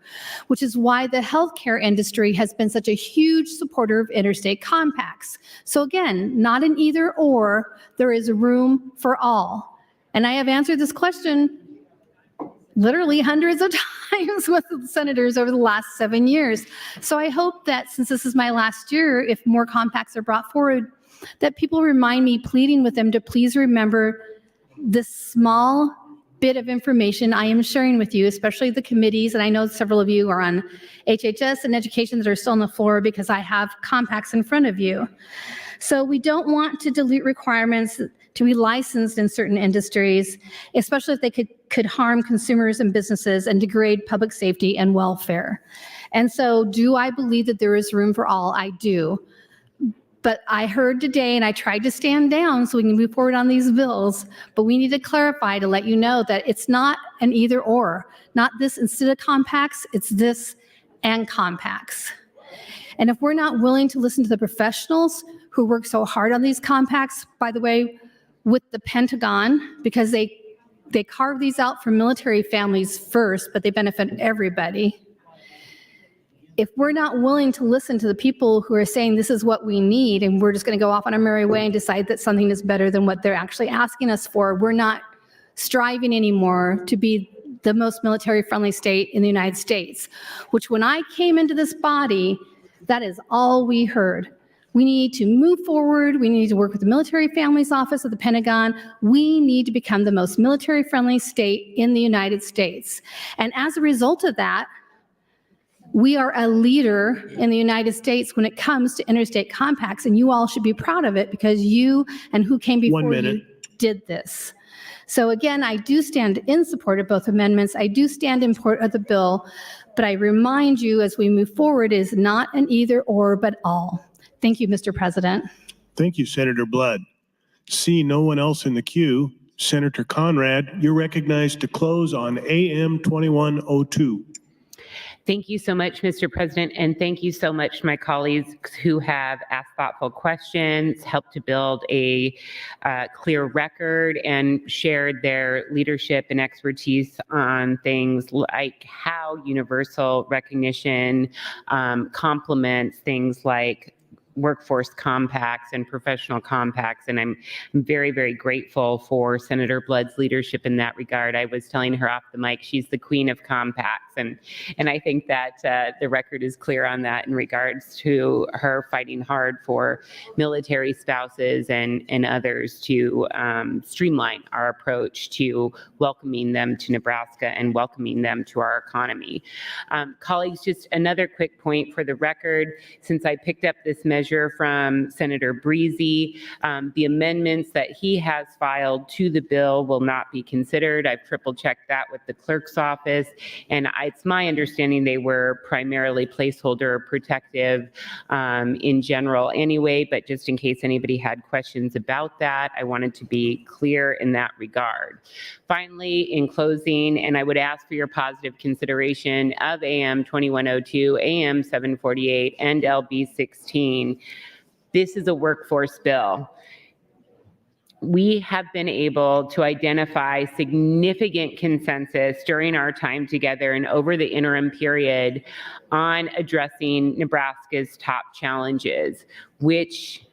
which is why the healthcare industry has been such a huge supporter of interstate compacts. So again, not an either or, there is room for all. And I have answered this question literally hundreds of times with the senators over the last 7 years. So I hope that since this is my last year, if more compacts are brought forward, that people remind me, pleading with them to please remember this small bit of information I am sharing with you, especially the committees. And I know several of you are on HHS and education that are still on the floor because I have compacts in front of you. So we don't want to dilute requirements to be licensed in certain industries, especially if they could harm consumers and businesses and degrade public safety and welfare. And so do I believe that there is room for all? I do. But I heard today, and I tried to stand down so we can move forward on these bills, but we need to clarify to let you know that it's not an either or, not this instead of compacts, it's this and compacts. And if we're not willing to listen to the professionals who work so hard on these compacts, by the way, with the Pentagon, because they carve these out for military families first, but they benefit everybody. If we're not willing to listen to the people who are saying this is what we need, and we're just going to go off on our merry way and decide that something is better than what they're actually asking us for, we're not striving anymore to be the most military-friendly state in the United States, which when I came into this body, that is all we heard. We need to move forward. We need to work with the Military Families Office of the Pentagon. We need to become the most military-friendly state in the United States. And as a result of that, we are a leader in the United States when it comes to interstate compacts, and you all should be proud of it because you and who came before you did this. So again, I do stand in support of both amendments. I do stand in support of the bill, but I remind you as we move forward is not an either or, but all. Thank you, Mr. President. Thank you, Senator Blood. See no one else in the queue. Senator Conrad, you're recognized to close on AM 2102. Thank you so much, Mr. President, and thank you so much to my colleagues who have asked thoughtful questions, helped to build a clear record, and shared their leadership and expertise on things like how universal recognition complements things like workforce compacts and professional compacts. And I'm very, very grateful for Senator Blood's leadership in that regard. I was telling her off the mic, she's the queen of compacts. And I think that the record is clear on that in regards to her fighting hard for military spouses and others to streamline our approach to welcoming them to Nebraska and welcoming them to our economy. Colleagues, just another quick point for the record, since I picked up this measure from Senator Breezy, the amendments that he has filed to the bill will not be considered. I've triple checked that with the clerk's office, and it's my understanding they were primarily placeholder protective in general anyway, but just in case anybody had questions about that, I wanted to be clear in that regard. Finally, in closing, and I would ask for your positive consideration of AM 2102, AM 748, and LB 16. This is a workforce bill. We have been able to identify significant consensus during our time together and over the interim period on addressing Nebraska's top challenges, which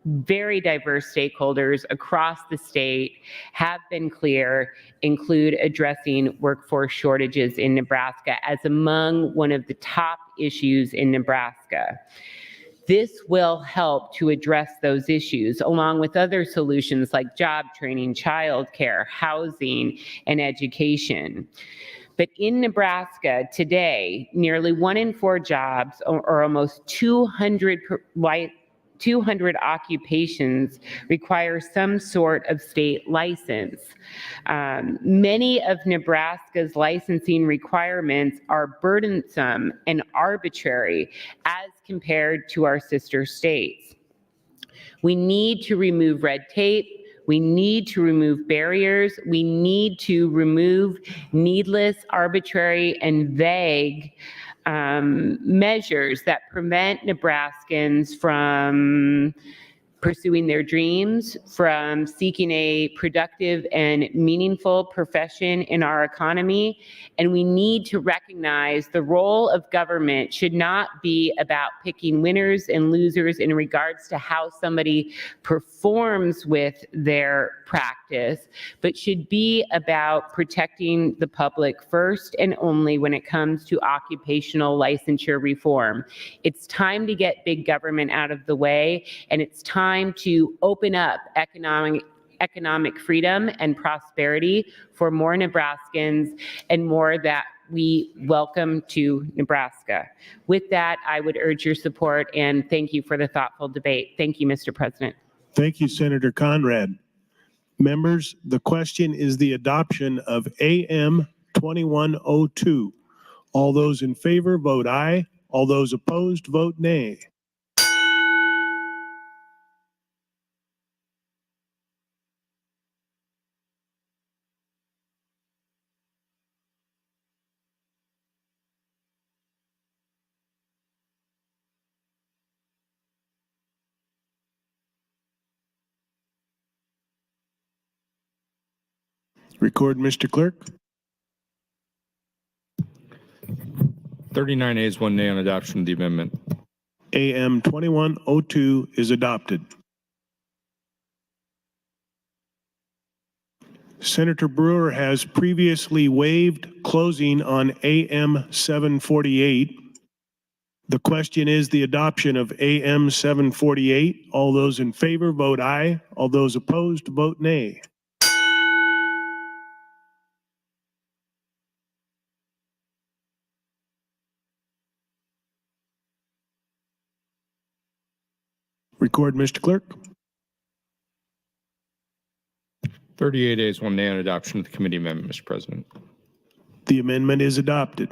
very diverse stakeholders across the state have been clear include addressing workforce shortages in Nebraska as among one of the top issues in Nebraska. This will help to address those issues along with other solutions like job training, childcare, housing, and education. But in Nebraska today, nearly 1 in 4 jobs, or almost 200 occupations, require some sort of state license. Many of Nebraska's licensing requirements are burdensome and arbitrary as compared to our sister states. We need to remove red tape. We need to remove barriers. We need to remove needless, arbitrary, and vague measures that prevent Nebraskans from pursuing their dreams, from seeking a productive and meaningful profession in our economy. And we need to recognize the role of government should not be about picking winners and losers in regards to how somebody performs with their practice, but should be about protecting the public first and only when it comes to occupational licensure reform. It's time to get big government out of the way, and it's time to open up economic freedom and prosperity for more Nebraskans and more that we welcome to Nebraska. With that, I would urge your support and thank you for the thoughtful debate. Thank you, Mr. President. Thank you, Senator Conrad. Members, the question is the adoption of AM 2102. All those in favor vote aye. All those opposed vote nay. Record, Mr. Clerk. 39 ayes, 1 nay on adoption of the amendment. AM 2102 is adopted. Senator Brewer has previously waived closing on AM 748. The question is the adoption of AM 748. All those in favor vote aye. All those opposed vote nay. Record, Mr. Clerk. 38 ayes, 1 nay on adoption of the committee amendment, Mr. President. The amendment is adopted.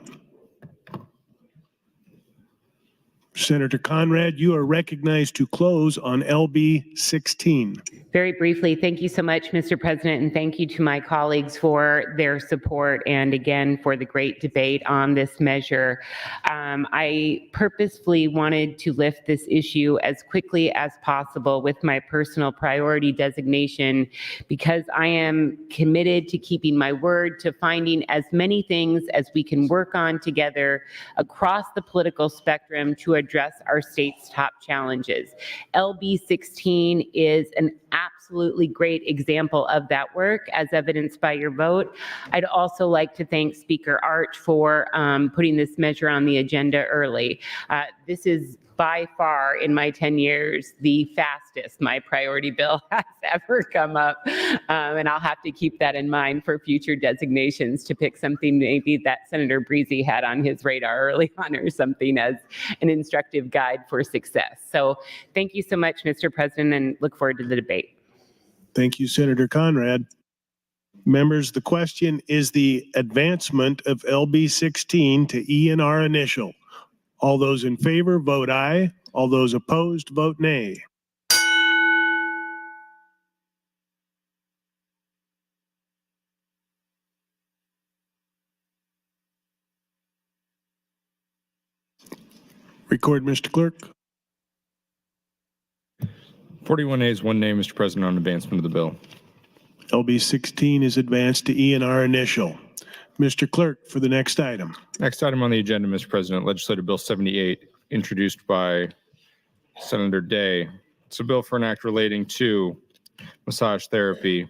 Senator Conrad, you are recognized to close on LB 16. Very briefly, thank you so much, Mr. President, and thank you to my colleagues for their support and again for the great debate on this measure. I purposefully wanted to lift this issue as quickly as possible with my personal priority designation because I am committed to keeping my word, to finding as many things as we can work on together across the political spectrum to address our state's top challenges. LB 16 is an absolutely great example of that work as evidenced by your vote. I'd also like to thank Speaker Arch for putting this measure on the agenda early. This is by far in my 10 years the fastest my priority bill has ever come up. And I'll have to keep that in mind for future designations to pick something maybe that Senator Breezy had on his radar early on or something as an instructive guide for success. So thank you so much, Mr. President, and look forward to the debate. Thank you, Senator Conrad. Members, the question is the advancement of LB 16 to ENR initial. All those in favor vote aye. All those opposed vote nay. Record, Mr. Clerk. 41 ayes, 1 nay, Mr. President, on advancement of the bill. LB 16 is advanced to ENR initial. Mr. Clerk, for the next item. Next item on the agenda, Mr. President, Legislative Bill 78, introduced by Senator Day. It's a bill for an act relating to massage therapy.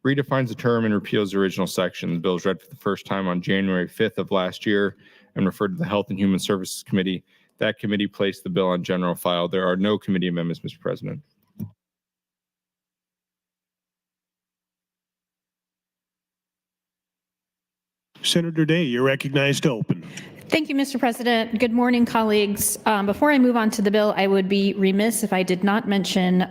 Redefines the term and repeals the original section. The bill was read for the first time on January 5th of last year and referred to the Health and Human Services Committee. That committee placed the bill on general file. There are no committee amendments, Mr. President. Senator Day, you're recognized to open. Thank you, Mr. President. Good morning, colleagues. Before I move on to the bill, I would be remiss if I did not mention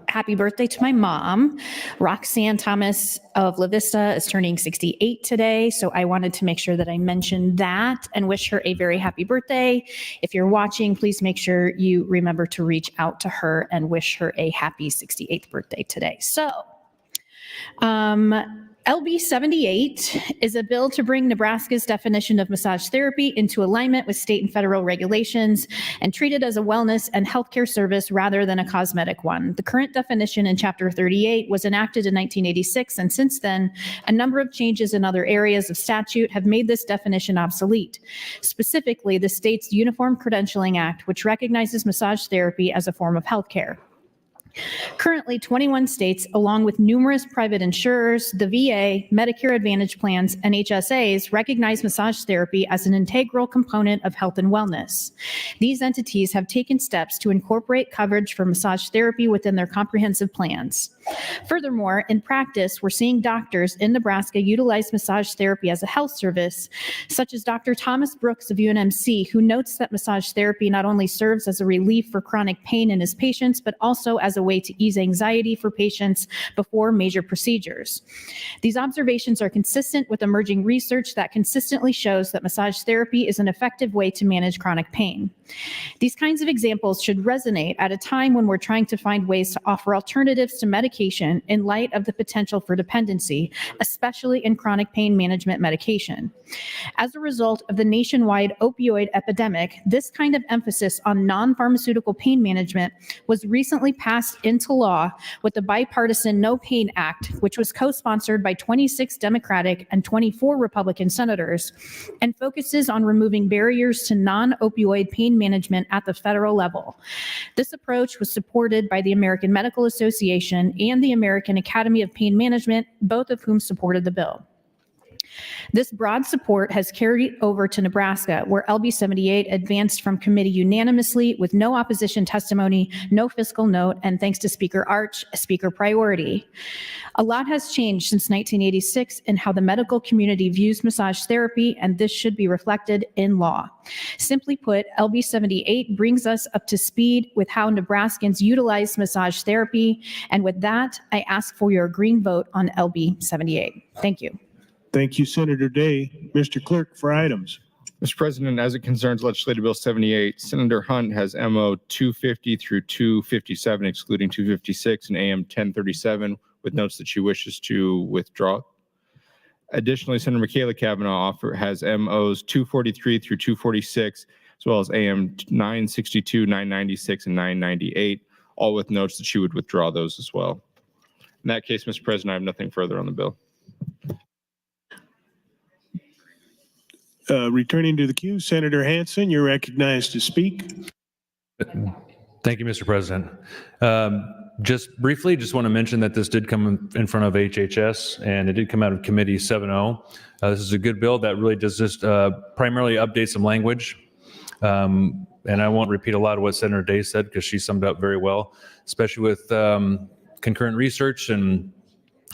happy birthday to my mom. Roxanne Thomas of La Vista is turning 68 today, so I wanted to make sure that I mentioned that and wish her a very happy birthday. If you're watching, please make sure you remember to reach out to her and wish her a happy 68th birthday today. So, LB 78 is a bill to bring Nebraska's definition of massage therapy into alignment with state and federal regulations and treat it as a wellness and healthcare service rather than a cosmetic one. The current definition in Chapter 38 was enacted in 1986, and since then, a number of changes in other areas of statute have made this definition obsolete. Specifically, the state's Uniform Credentialing Act, which recognizes massage therapy as a form of healthcare. Currently, 21 states, along with numerous private insurers, the VA, Medicare Advantage plans, and HSAs, recognize massage therapy as an integral component of health and wellness. These entities have taken steps to incorporate coverage for massage therapy within their comprehensive plans. Furthermore, in practice, we're seeing doctors in Nebraska utilize massage therapy as a health service, such as Dr. Thomas Brooks of UNMC, who notes that massage therapy not only serves as a relief for chronic pain in his patients, but also as a way to ease anxiety for patients before major procedures. These observations are consistent with emerging research that consistently shows that massage therapy is an effective way to manage chronic pain. These kinds of examples should resonate at a time when we're trying to find ways to offer alternatives to medication in light of the potential for dependency, especially in chronic pain management medication. As a result of the nationwide opioid epidemic, this kind of emphasis on non-pharmaceutical pain management was recently passed into law with the bipartisan No Pain Act, which was co-sponsored by 26 Democratic and 24 Republican senators, and focuses on removing barriers to non-opioid pain management at the federal level. This approach was supported by the American Medical Association and the American Academy of Pain Management, both of whom supported the bill. This broad support has carried over to Nebraska, where LB 78 advanced from committee unanimously with no opposition testimony, no fiscal note, and thanks to Speaker Arch, a speaker priority. A lot has changed since 1986 in how the medical community views massage therapy, and this should be reflected in law. Simply put, LB 78 brings us up to speed with how Nebraskans utilize massage therapy, and with that, I ask for your green vote on LB 78. Thank you. Thank you, Senator Day. Mr. Clerk, for items. Mr. President, as it concerns Legislative Bill 78, Senator Hunt has MO 250 through 257, excluding 256, and AM 1037, with notes that she wishes to withdraw. Additionally, Senator Michaela Cavanaugh has MOs 243 through 246, as well as AM 962, 996, and 998, all with notes that she would withdraw those as well. In that case, Mr. President, I have nothing further on the bill. Returning to the queue, Senator Hansen, you're recognized to speak. Thank you, Mr. President. Just briefly, just want to mention that this did come in front of HHS, and it did come out of Committee 7-0. This is a good bill that really does just primarily update some language. And I won't repeat a lot of what Senator Day said because she summed up very well, especially with concurrent research and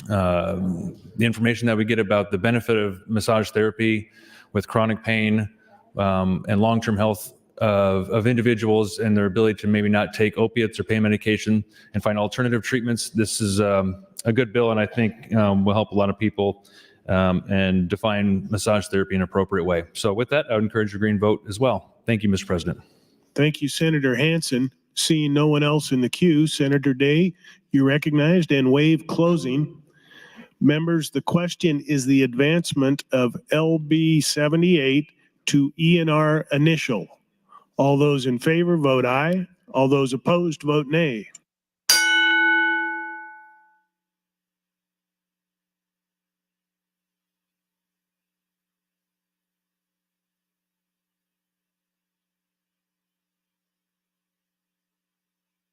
the information that we get about the benefit of massage therapy with chronic pain and long-term health of individuals and their ability to maybe not take opiates or pain medication and find alternative treatments. This is a good bill, and I think will help a lot of people and define massage therapy in an appropriate way. So with that, I would encourage your green vote as well. Thank you, Mr. President. Thank you, Senator Hansen. Seeing no one else in the queue, Senator Day, you recognized and waive closing. Members, the question is the advancement of LB 78 to ENR initial. All those in favor vote aye. All those opposed vote nay.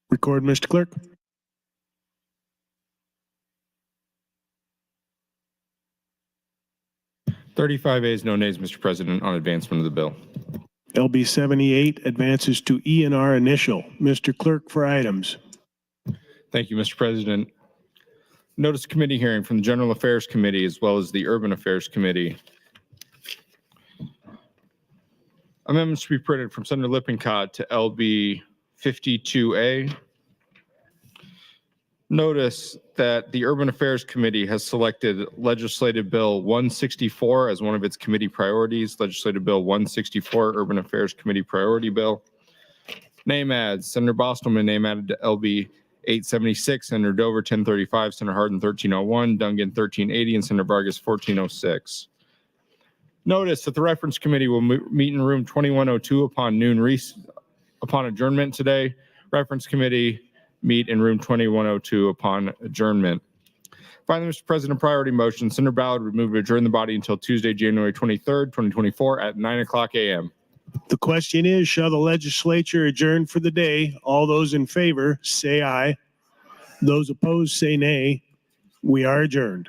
Record, Mr. Clerk. 35 ayes, no nays, Mr. President, on advancement of the bill. LB 78 advances to ENR initial. Mr. Clerk, for items. Thank you, Mr. President. Notice committee hearing from the General Affairs Committee as well as the Urban Affairs Committee. Amendments to be printed from Senator Lippincott to LB 52A. Notice that the Urban Affairs Committee has selected Legislative Bill 164 as one of its committee priorities. Legislative Bill 164, Urban Affairs Committee Priority Bill. Name adds, Senator Bostelman, name added to LB 876, Senator Dover 1035, Senator Hardin 1301, Dungan 1380, and Senator Vargas 1406. Notice that the Reference Committee will meet in room 2102 upon adjournment today. Reference Committee meet in room 2102 upon adjournment. Finally, Mr. President, priority motion. Senator Ballard would move to adjourn the body until Tuesday, January 23rd, 2024 at 9:00 a.m. The question is, shall the legislature adjourn for the day? All those in favor say aye. Those opposed say nay. We are adjourned.